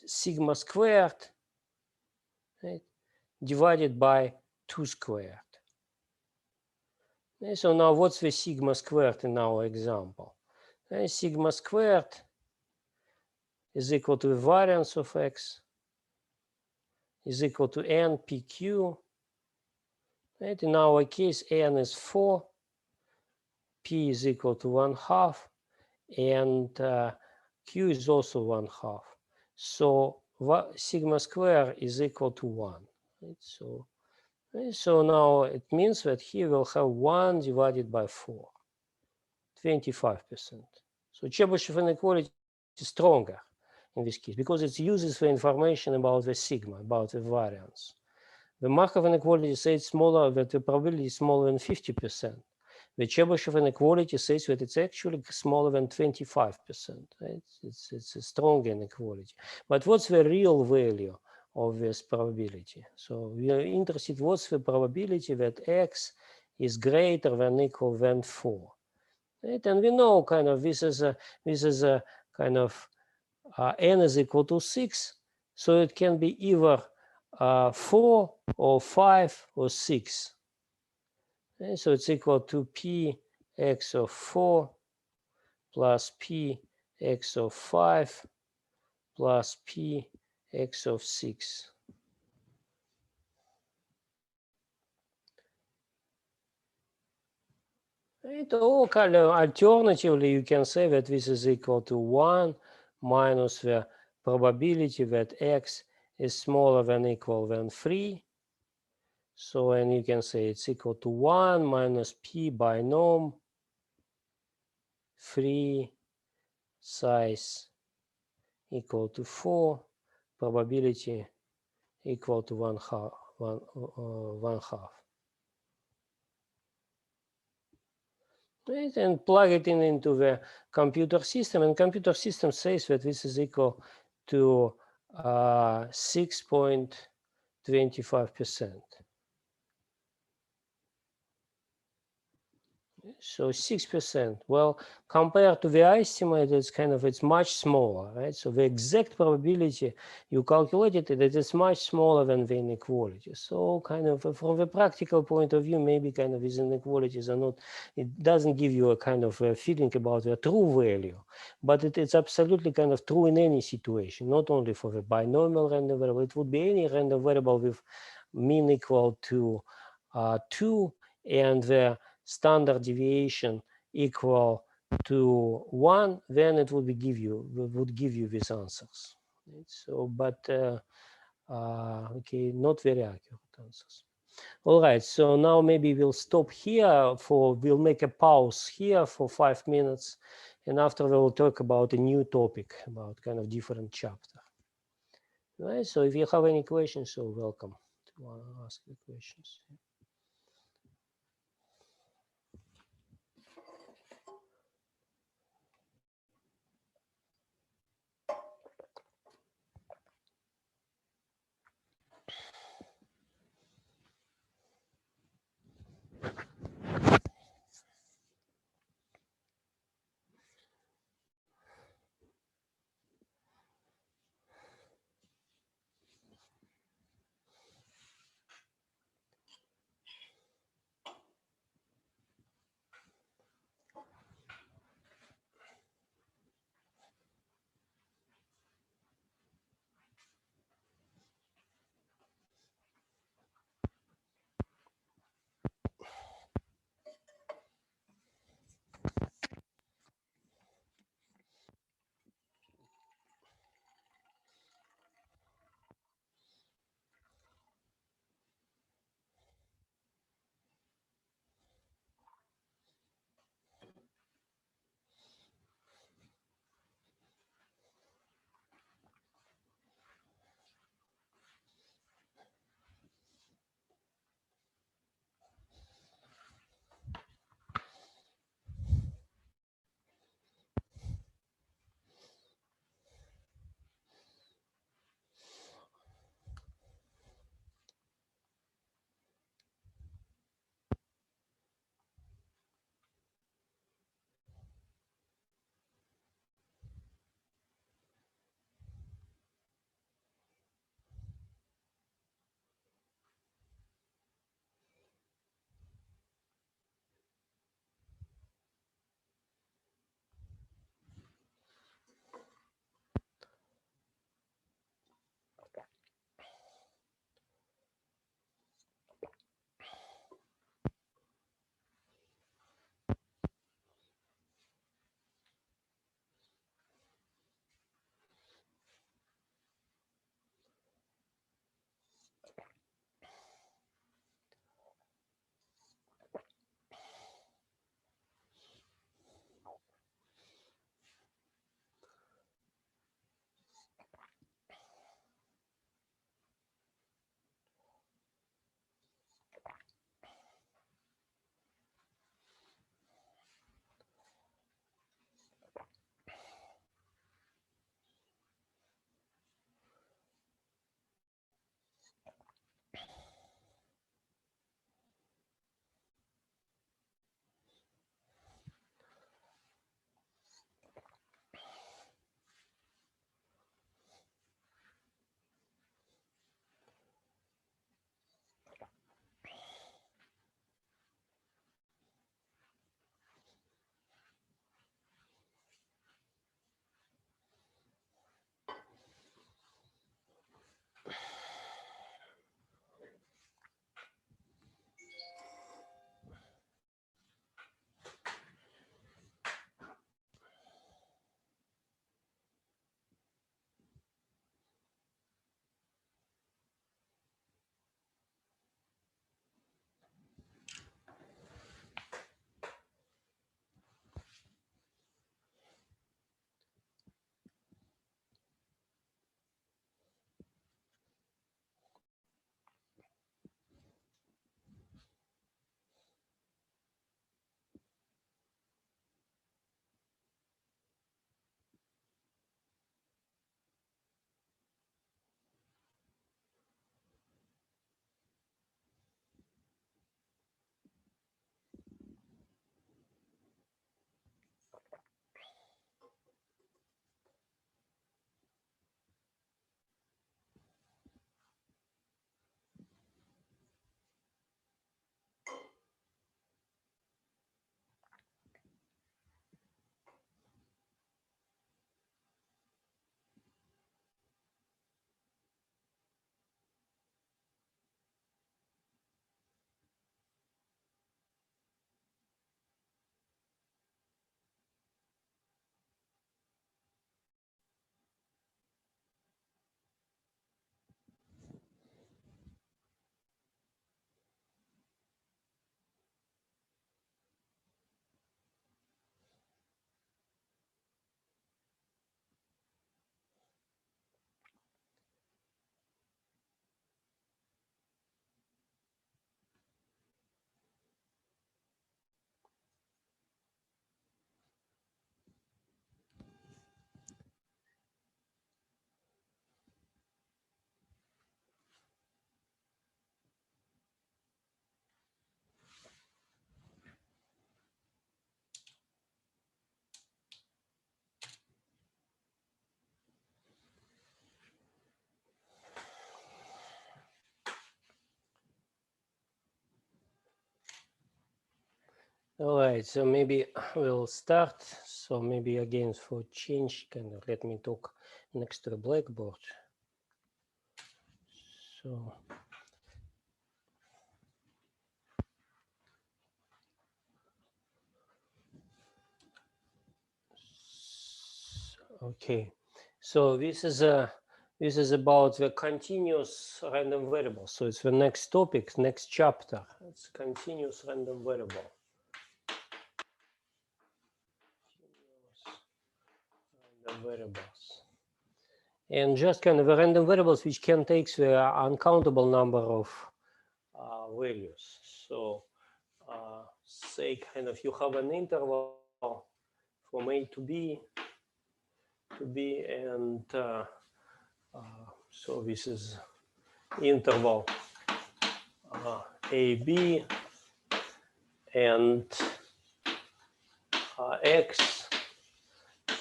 sigma squared, right, divided by 2 squared. Okay, so now what's the sigma squared in our example? Okay, sigma squared is equal to the variance of x is equal to n pq. Right? In our case, n is 4, p is equal to 1/2, and q is also 1/2. So sigma square is equal to 1. Right? So now it means that here we'll have 1 divided by 4, 25%. So Chebyshev inequality is stronger in this case because it uses the information about the sigma, about the variance. The Markov inequality says smaller, that the probability is smaller than 50%. The Chebyshev inequality says that it's actually smaller than 25%. Right? It's a strong inequality. But what's the real value of this probability? So we are interested what's the probability that x is greater than or equal than 4. Right? And we know kind of this is a kind of n is equal to 6. So it can be either 4 or 5 or 6. Okay, so it's equal to p x of 4 plus p x of 5 plus p x of 6. Or kind of alternatively, you can say that this is equal to 1 minus the probability that x is smaller than or equal than 3. So, and you can say it's equal to 1 minus p binom 3 size equal to 4, probability equal to 1/2. Right? And plug it into the computer system, and computer system says that this is equal to 6.25%. So 6%. Well, compared to the estimate, it's much smaller, right? So the exact probability you calculated it is much smaller than the inequality. So from the practical point of view, maybe these inequalities are not, it doesn't give you a feeling about the true value, but it's absolutely true in any situation, not only for the binomial random variable. It would be any random variable with mean equal to 2 and the standard deviation equal to 1, then it would give you these answers. Right? So, but okay, not very accurate answers. All right, so now maybe we'll stop here we'll make a pause here for 5 minutes, and after we'll talk about a new topic about different chapter. Right, so if you have any questions, so welcome to ask the questions. All right, so maybe we'll start. So maybe again for change, kind of let me talk next to the blackboard. So okay, so this is about the continuous random variable. So it's the next topic, next chapter. It's continuous random variable. Random variables. And just kind of a random variables which can take the uncountable number of values. So say kind of you have an interval from A to B, and so this is interval AB, and X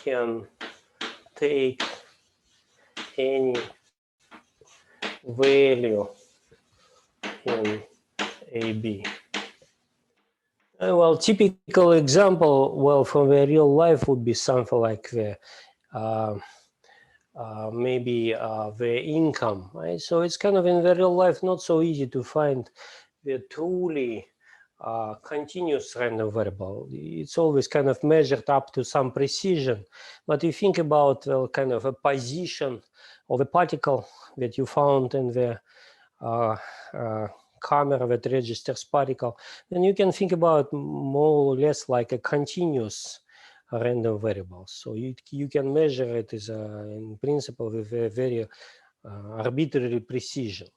can take any value in AB. Well, typical example, well, from the real life would be something like the maybe the income, right? So it's kind of in the real life not so easy to find the truly continuous random variable. It's always kind of measured up to some precision. But you think about kind of a position of a particle that you found in the camera that registers particle, then you can think about more or less like a continuous random variable. So you can measure it as in principle with a very arbitrary precision.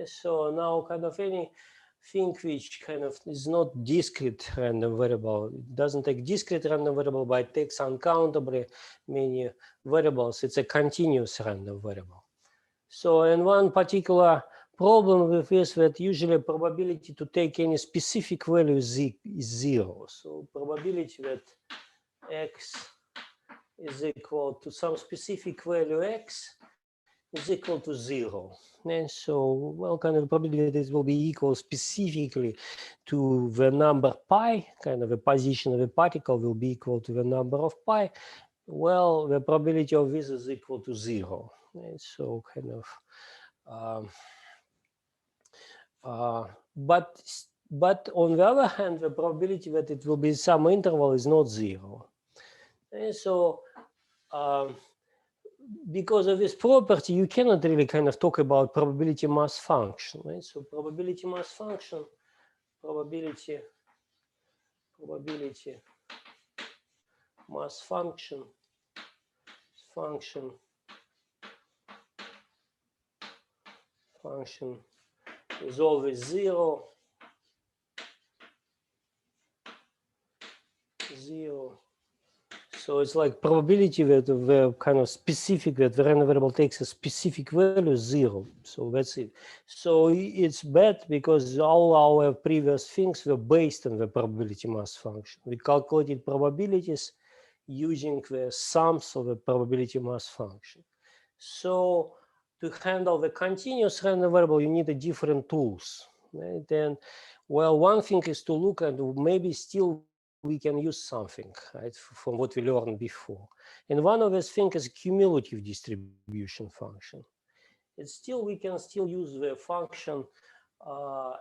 So now kind of anything which kind of is not discrete random variable, it doesn't take discrete random variable, but it takes uncountably many variables. It's a continuous random variable. So in one particular problem with this, that usually probability to take any specific value is zero. So probability that x is equal to some specific value x is equal to 0. And so, well, kind of probability that this will be equal specifically to the number pi, kind of the position of the particle will be equal to the number of pi. Well, the probability of this is equal to 0. And so kind of but on the other hand, the probability that it will be some interval is not 0. And so because of this property, you cannot really kind of talk about probability mass function, right? So probability mass function, probability mass function is always 0. So it's like probability that the kind of specific, that the random variable takes a specific value is 0. So that's it. So it's bad because all our previous things were based on the probability mass function. We calculated probabilities using the sums of the probability mass function. So to handle the continuous random variable, you need a different tools. Right? And well, one thing is to look at maybe still we can use something, right, from what we learned before. And one of these things is cumulative distribution function. It's still, we can still use the function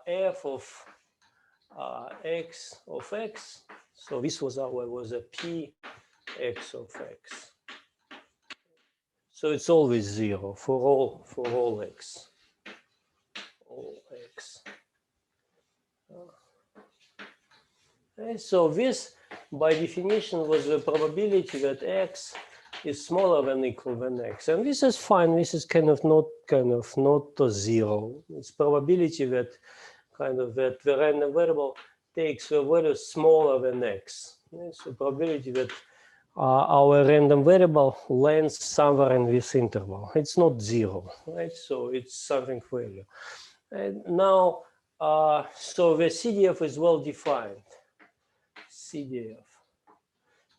f of x of x. So this was a p x of x. So it's always 0 for all x. All x. So this, by definition, was the probability that x is smaller than equal than x, and this is fine. This is kind of not a 0. It's probability that that the random variable takes a value smaller than x. So probability that our random variable lands somewhere in this interval. It's not 0, right? So it's something value. And now, so the CDF is well defined. CDF.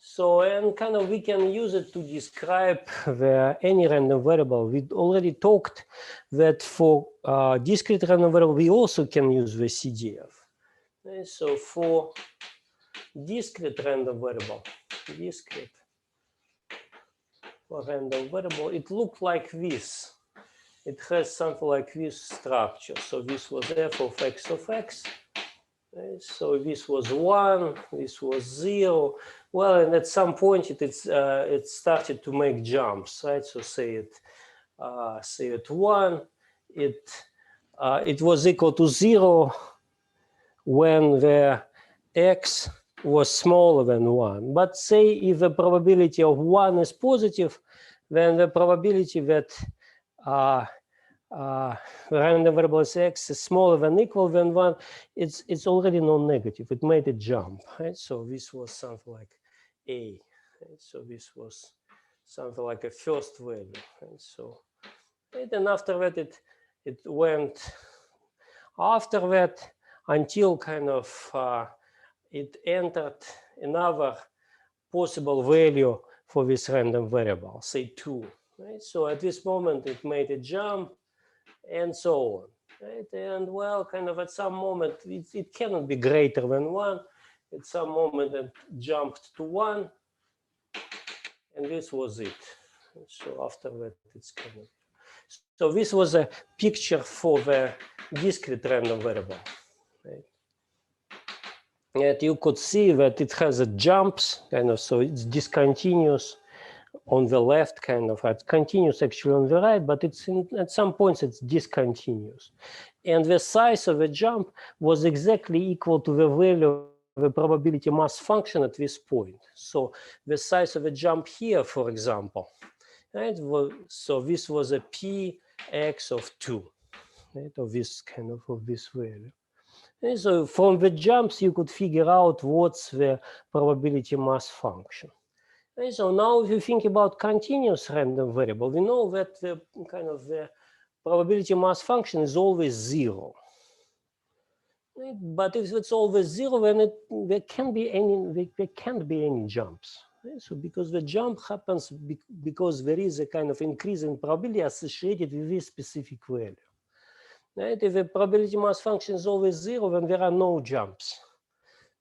So, and kind of we can use it to describe any random variable. We already talked that for discrete random variable, we also can use the CDF. Okay, so for discrete random variable, discrete random variable, it looked like this. It has something like this structure. So this was f of x of x. So this was 1, this was 0. Well, and at some point it started to make jumps, right? So say at 1, it was equal to 0 when the x was smaller than 1. But say if the probability of 1 is positive, then the probability that random variable x is smaller than equal than 1, it's already non-negative. It made a jump, right? So this was something like a. Right? So this was something like a first value. Right? So, and after that it went after that until kind of it entered another possible value for this random variable, say 2. Right? So at this moment it made a jump, and so on, right? And well, kind of at some moment, it cannot be greater than 1. At some moment, it jumped to 1, and this was it. So after that, it's kind of. So this was a picture for the discrete random variable. Right? And you could see that it has a jumps, kind of, so it's discontinuous on the left, kind of, it's continuous actually on the right, but it's at some points it's discontinuous. And the size of the jump was exactly equal to the value of the probability mass function at this point. So the size of the jump here, for example, right? So this was a px of 2, right? Of this kind of this value. And so from the jumps, you could figure out what's the probability mass function. And so now if you think about continuous random variable, we know that the kind of the probability mass function is always 0. Right? But if it's always 0, then there can't be any jumps. Right? So because the jump happens because there is a kind of increase in probability associated with this specific value. Right? If the probability mass function is always 0, then there are no jumps.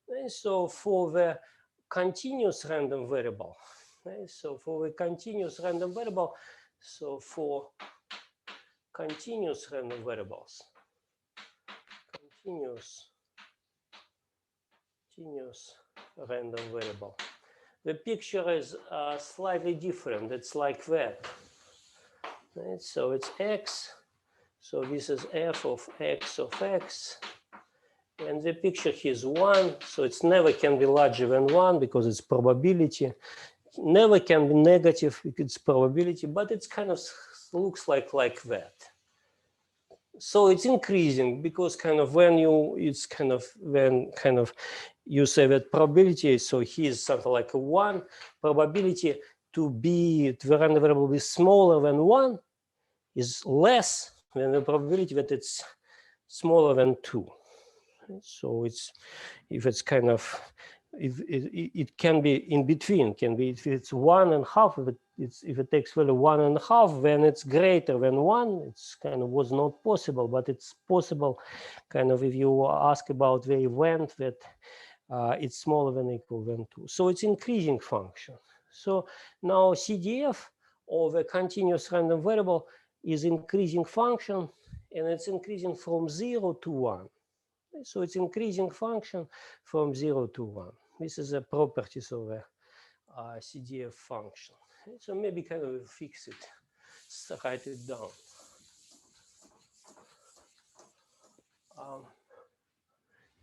Right? So for the continuous random variable, right? So for the continuous random variable, so for continuous random variables, continuous random variable, the picture is slightly different. It's like that. Right? So it's x. So this is f of x of x. And the picture here is 1. So it's never can be larger than 1 because it's probability. Never can be negative if it's probability, but it's kind of looks like that. So it's increasing because kind of when you say that probability, so here's something like a 1, probability to the random variable be smaller than 1 is less than the probability that it's smaller than 2. So it can be in between, can be if it's 1.5, if it takes value 1.5, then it's greater than 1. It's kind of was not possible, but it's possible kind of if you ask about the event that it's smaller than or equal than 2. So it's increasing function. So now CDF of a continuous random variable is increasing function, and it's increasing from 0 to 1. So it's increasing function from 0 to 1. This is the properties of a CDF function. So maybe kind of fix it, write it down.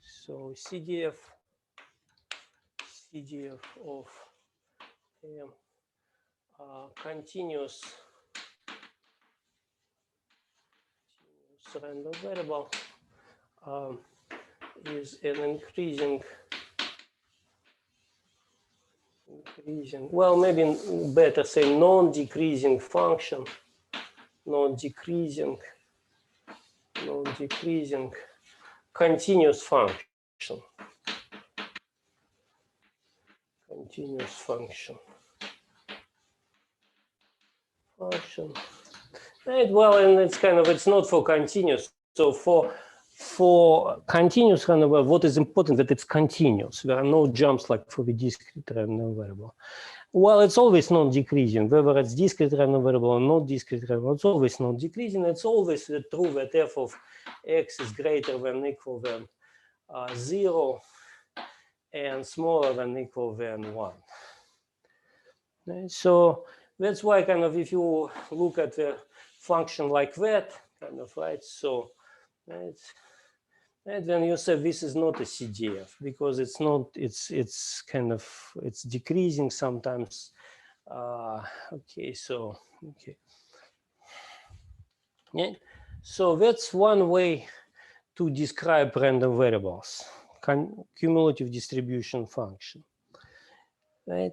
So CDF of continuous random variable is an increasing, well, maybe better say non-decreasing function, non-decreasing continuous function. Continuous function. Right, well, and it's kind of, it's not for continuous. So for for continuous random variable, what is important that it's continuous. There are no jumps like for the discrete random variable. Well, it's always non-decreasing, whether it's discrete random variable or not discrete random variable, it's always non-decreasing. It's always true that f of x is greater than or equal than 0 and smaller than or equal than 1. Right? So that's why kind of if you look at the function like that, kind of, right? So right, and then you say this is not a CDF because it's not, it's kind of, it's decreasing sometimes. Okay, so, okay. Yeah. So that's one way to describe random variables, cumulative distribution function, right?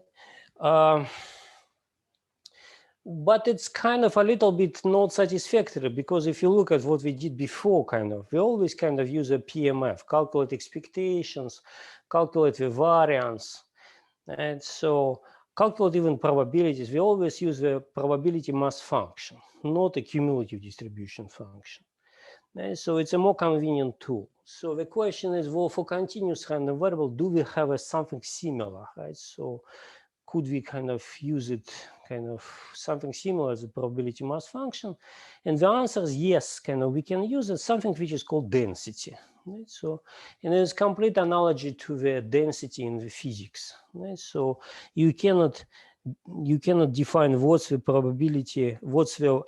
But it's kind of a little bit not satisfactory because if you look at what we did before, kind of, we always kind of use a PMF, calculate expectations, calculate the variance. And so calculate even probabilities. We always use the probability mass function, not a cumulative distribution function. And so it's a more convenient tool. So the question is, well, for continuous random variable, do we have something similar, right? So could we kind of use it kind of something similar as a probability mass function? And the answer is yes, kind of we can use it, something which is called density. Right? So, and there's complete analogy to the density in the physics. Right? So you cannot define what's the probability, what's the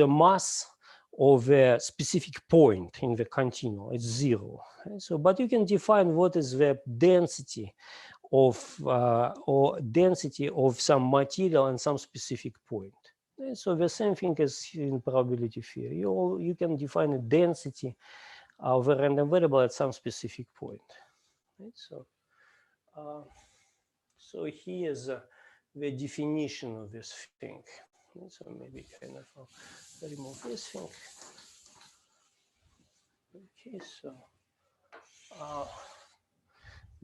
mass of a specific point in the continuum. It's 0. Right? So, but you can define what is the density of or density of some material and some specific point. And so the same thing as in probability theory. You can define a density of a random variable at some specific point. Right? So, so here's the definition of this thing. Right? So maybe kind of I'll remove this thing. Okay, so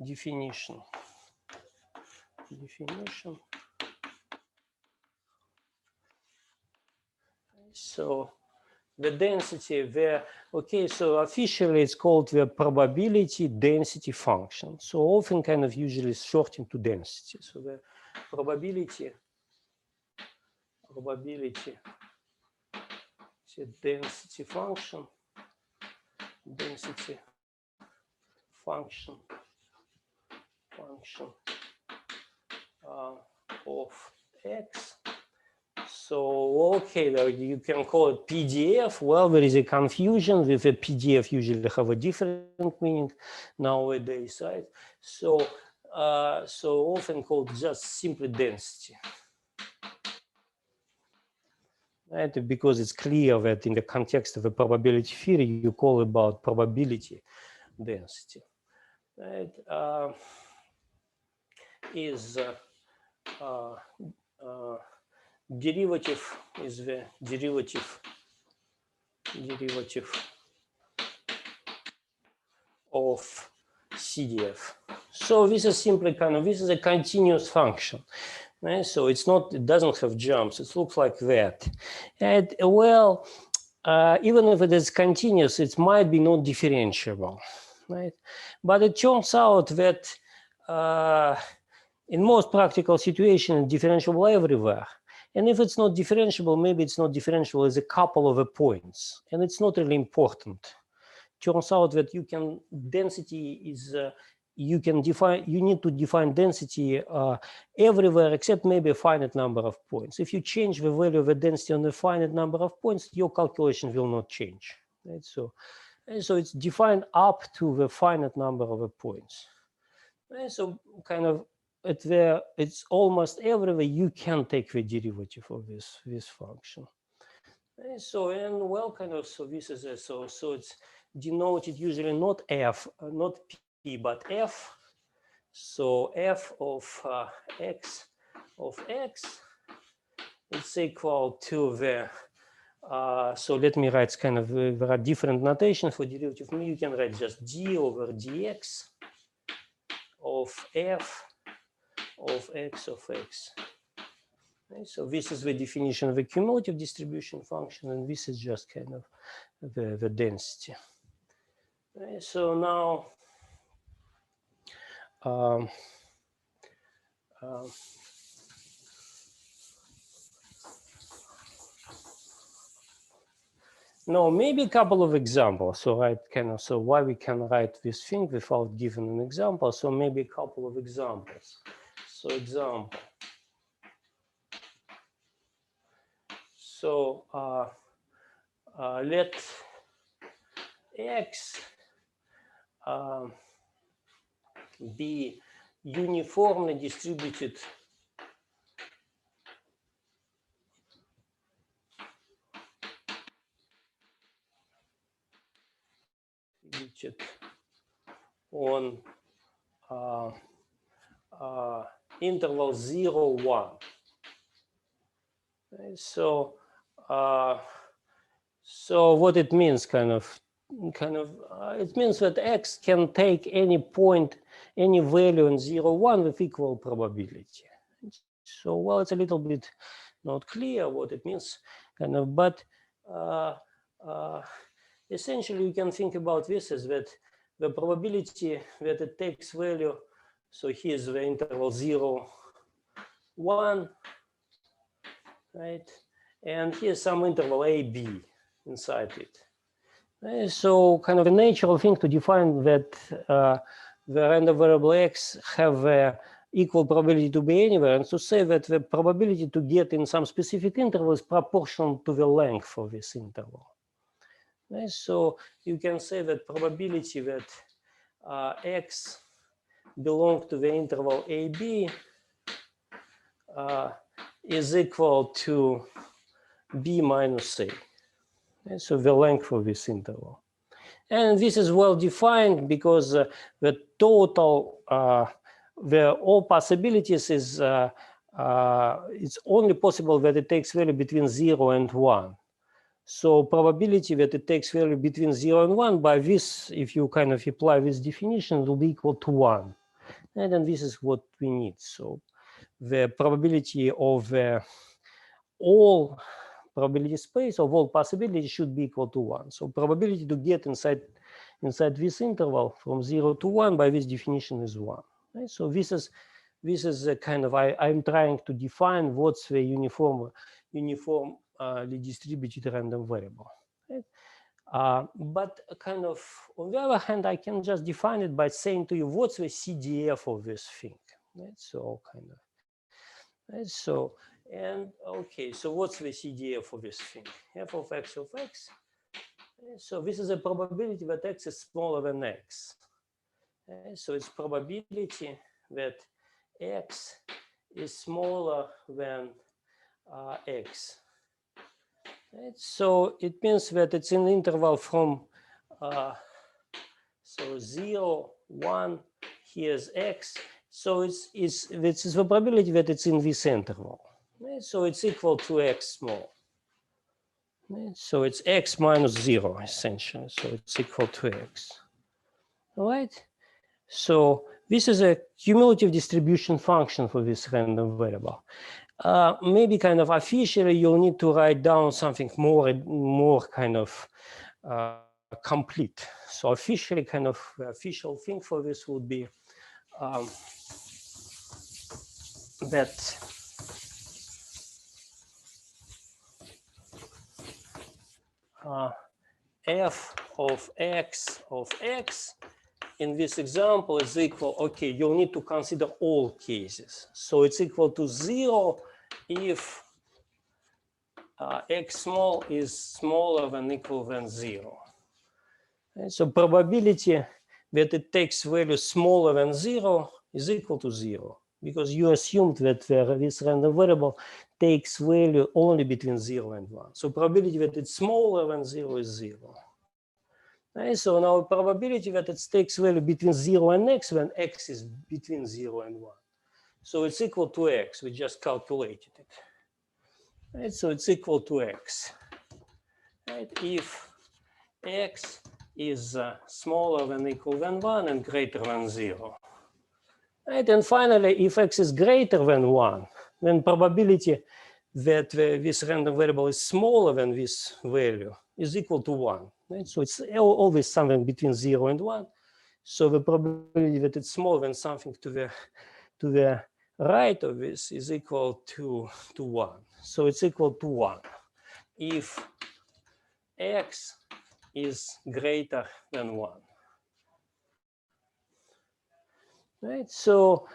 definition. So the density, okay, so officially it's called the probability density function. So often kind of usually shortened to density. So the probability density function of x. So, okay, you can call it PDF. Well, there is a confusion with a PDF usually have a different meaning nowadays, right? So, so often called just simply density. Right? Because it's clear that in the context of a probability theory, you call about probability density. Right? Is derivative is the derivative of CDF. So this is simply kind of, this is a continuous function. Right? So it's not, it doesn't have jumps. It looks like that. And well, even if it is continuous, it might be not differentiable. Right? But it turns out that in most practical situations, differentiable everywhere. And if it's not differentiable, maybe it's not differentiable as a couple of points. And it's not really important. Turns out that you can, density is, you can define, you need to define density everywhere except maybe a finite number of points. If you change the value of the density on a finite number of points, your calculation will not change. Right? So it's defined up to the finite number of points. Right? So kind of it's almost everywhere you can take the derivative of this function. Right? So and well, kind of, so this is a, so it's denoted usually not f, not p, but f. So f of x is equal to the, so let me write kind of, there are different notations for derivative. You can write just d over dx of f of x of x. Okay, so this is the definition of a cumulative distribution function, and this is just kind of the density. So now no, maybe a couple of examples. So so why we can write this thing without giving an example. So maybe a couple of examples. So example. So let x be uniformly distributed on interval 0, 1. So so what it means it means that x can take any point, any value in 0, 1 with equal probability. So well, it's a little bit not clear what it means, but essentially you can think about this as that the probability that it takes value, so here's the interval 0, 1, right? And here's some interval a, b inside it. So kind of a natural thing to define that the random variable x have equal probability to be anywhere, and to say that the probability to get in some specific interval is proportional to the length of this interval. So you can say that probability that x belongs to the interval AB is equal to b minus a. So the length of this interval. And this is well defined because the total, all possibilities is, it's only possible that it takes value between 0 and 1. So probability that it takes value between 0 and 1 by this, if you kind of apply this definition, will be equal to 1. And then this is what we need. So the probability of all probability space of all possibilities should be equal to 1. So probability to get inside this interval from 0 to 1 by this definition is 1. Right? So this is a kind of, I'm trying to define what's the uniformly distributed random variable. Right? But kind of, on the other hand, I can just define it by saying to you, what's the CDF of this thing? Right? So kind of, right? So, and okay, so what's the CDF of this thing? F of x of x. So this is a probability that x is smaller than x. So it's probability that x is smaller than x. Right? So it means that it's in the interval from so 0, 1, here's x. So this is the probability that it's in this interval. Right? So it's equal to x small. Right? So it's x minus 0 essentially. So it's equal to x. All right. So this is a cumulative distribution function for this random variable. Maybe kind of officially you'll need to write down something more kind of complete. So officially kind of the official thing for this would be that f of x in this example is equal, okay, you'll need to consider all cases. So it's equal to 0 if x small is smaller than equal than 0. And so probability that it takes value smaller than 0 is equal to 0, because you assumed that this random variable takes value only between 0 and 1. So probability that it's smaller than 0 is 0. And so now probability that it takes value between 0 and x when x is between 0 and 1. So it's equal to x. We just calculated it. Right? So it's equal to x. Right? If x is smaller than equal than 1 and greater than 0. Right? And finally, if x is greater than 1, then probability that this random variable is smaller than this value is equal to 1. right? So it's always something between 0 and 1. So the probability that it's smaller than something to the right of this is equal to 1. So it's equal to 1 if x is greater than 1. Right? So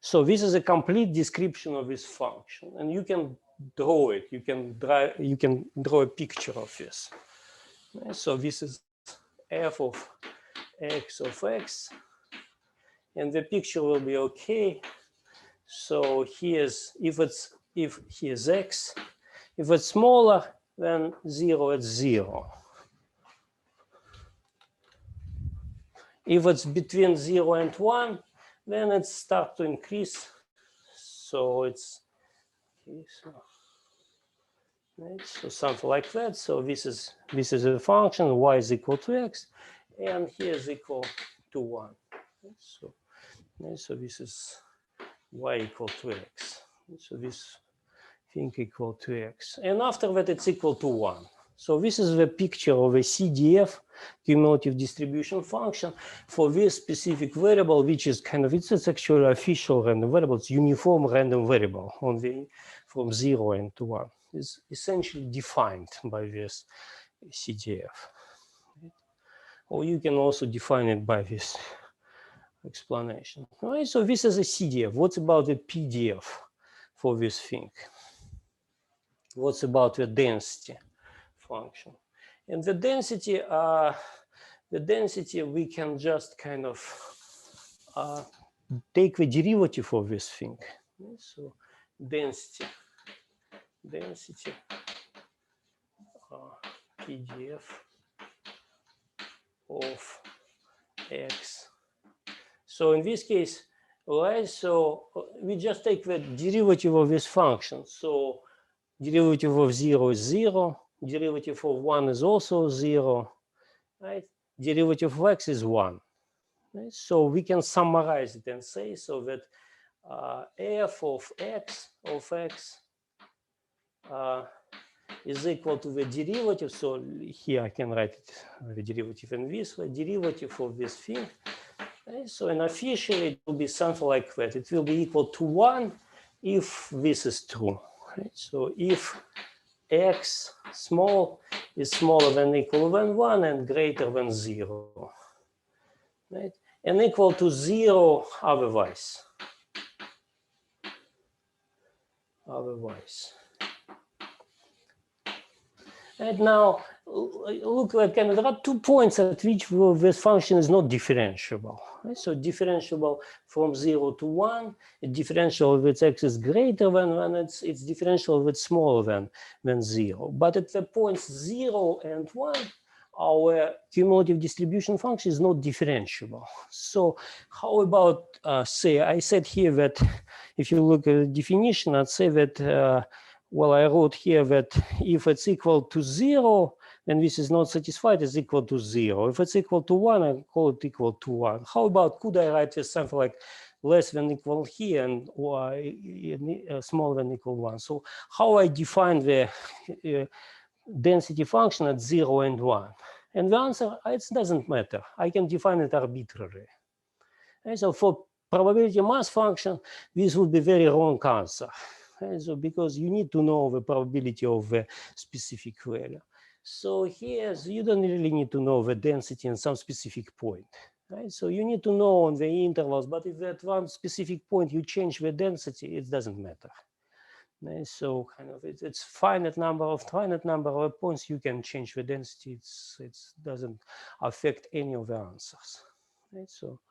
so this is a complete description of this function, and you can draw it. You can draw a picture of this. Right? So this is f of x, and the picture will be okay. So here's if here's x, if it's smaller than 0, it's 0. If it's between 0 and 1, then it starts to increase. So it's okay, so something like that. So this is a function, y is equal to x, and here is equal to 1. So this is y equal to x. So this thing equal to x. And after that, it's equal to 1. So this is the picture of a CDF, cumulative distribution function, for this specific variable, which is kind of, it's actually official random variable. It's uniform random variable from 0 and to 1. It's essentially defined by this CDF. Or you can also define it by this explanation. All right, so this is a CDF. What's about the PDF for this thing? What's about the density function? And the density we can just kind of take the derivative of this thing. So density PDF of x. So in this case, right, so we just take the derivative of this function. So derivative of 0 is 0. Derivative of 1 is also 0. Right? Derivative of x is 1. Right? So we can summarize it and say so that f of x is equal to the derivative. So here I can write it, the derivative in this way, derivative of this thing. Right? So and officially it will be something like that. It will be equal to 1 if this is true. Right? So if x small is smaller than equal than 1 and greater than 0. Right? And equal to 0 otherwise. And now, look, there are 2 points at which this function is not differentiable. Right? So differentiable from 0 to 1, differential if x is greater than 1, it's differential if it's smaller than 0. But at the points 0 and 1, our cumulative distribution function is not differentiable. So how about, say, I said here that if you look at the definition, I'd say that well, I wrote here that if it's equal to 0, then this is not satisfied, it's equal to 0. If it's equal to 1, I call it equal to 1. How about, could I write this something like less than equal here and smaller than equal 1? So how I define the density function at 0 and 1? And the answer, it doesn't matter. I can define it arbitrarily. And so for probability mass function, this would be very wrong answer. And so because you need to know the probability of a specific value. So here you don't really need to know the density in some specific point. Right? So you need to know on the intervals, but if at one specific point you change the density, it doesn't matter. Right? So kind of it's finite number of points you can change the density. It doesn't affect any of the answers. Right? So.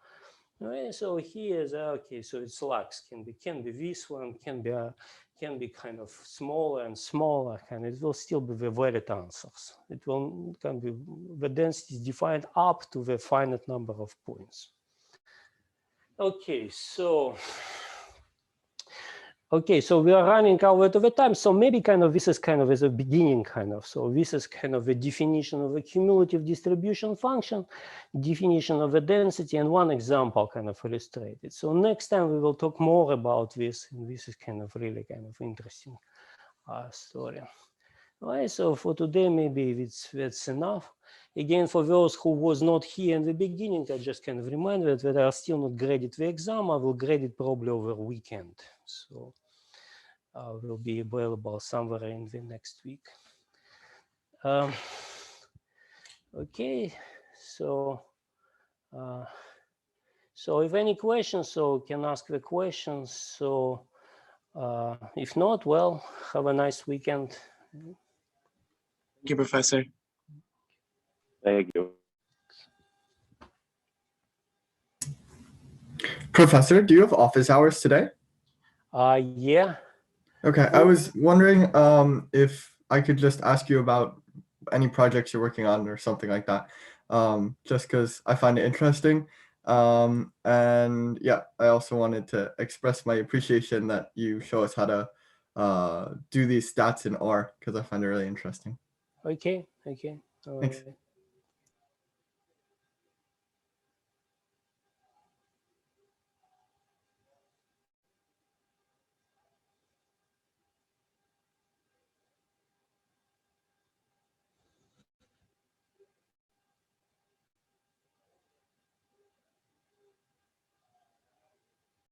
Right, so here's okay. So it's lax can be this one can be kind of smaller and smaller, and it will still be the valid answers. It can be the density is defined up to the finite number of points. Okay, so we are running out of the time. So maybe kind of this is kind of as a beginning kind of. So this is kind of a definition of a cumulative distribution function, definition of the density, and one example kind of illustrated. So next time we will talk more about this, and this is kind of really kind of interesting story. All right, so for today, maybe that's enough. Again, for those who was not here in the beginning, I just kind of remind that I still not graded the exam. I will grade it probably over weekend. So I will be available somewhere in the next week. Okay, so so if any questions, so can ask the questions. So if not, well, have a nice weekend. Thank you, Professor. Thank you. Professor, do you have office hours today? Yeah. Okay, I was wondering if I could just ask you about any projects you're working on or something like that, just because I find it interesting. And yeah, I also wanted to express my appreciation that you show us how to do these stats in R, because I find it really interesting. Okay. Okay. All Thanks. right.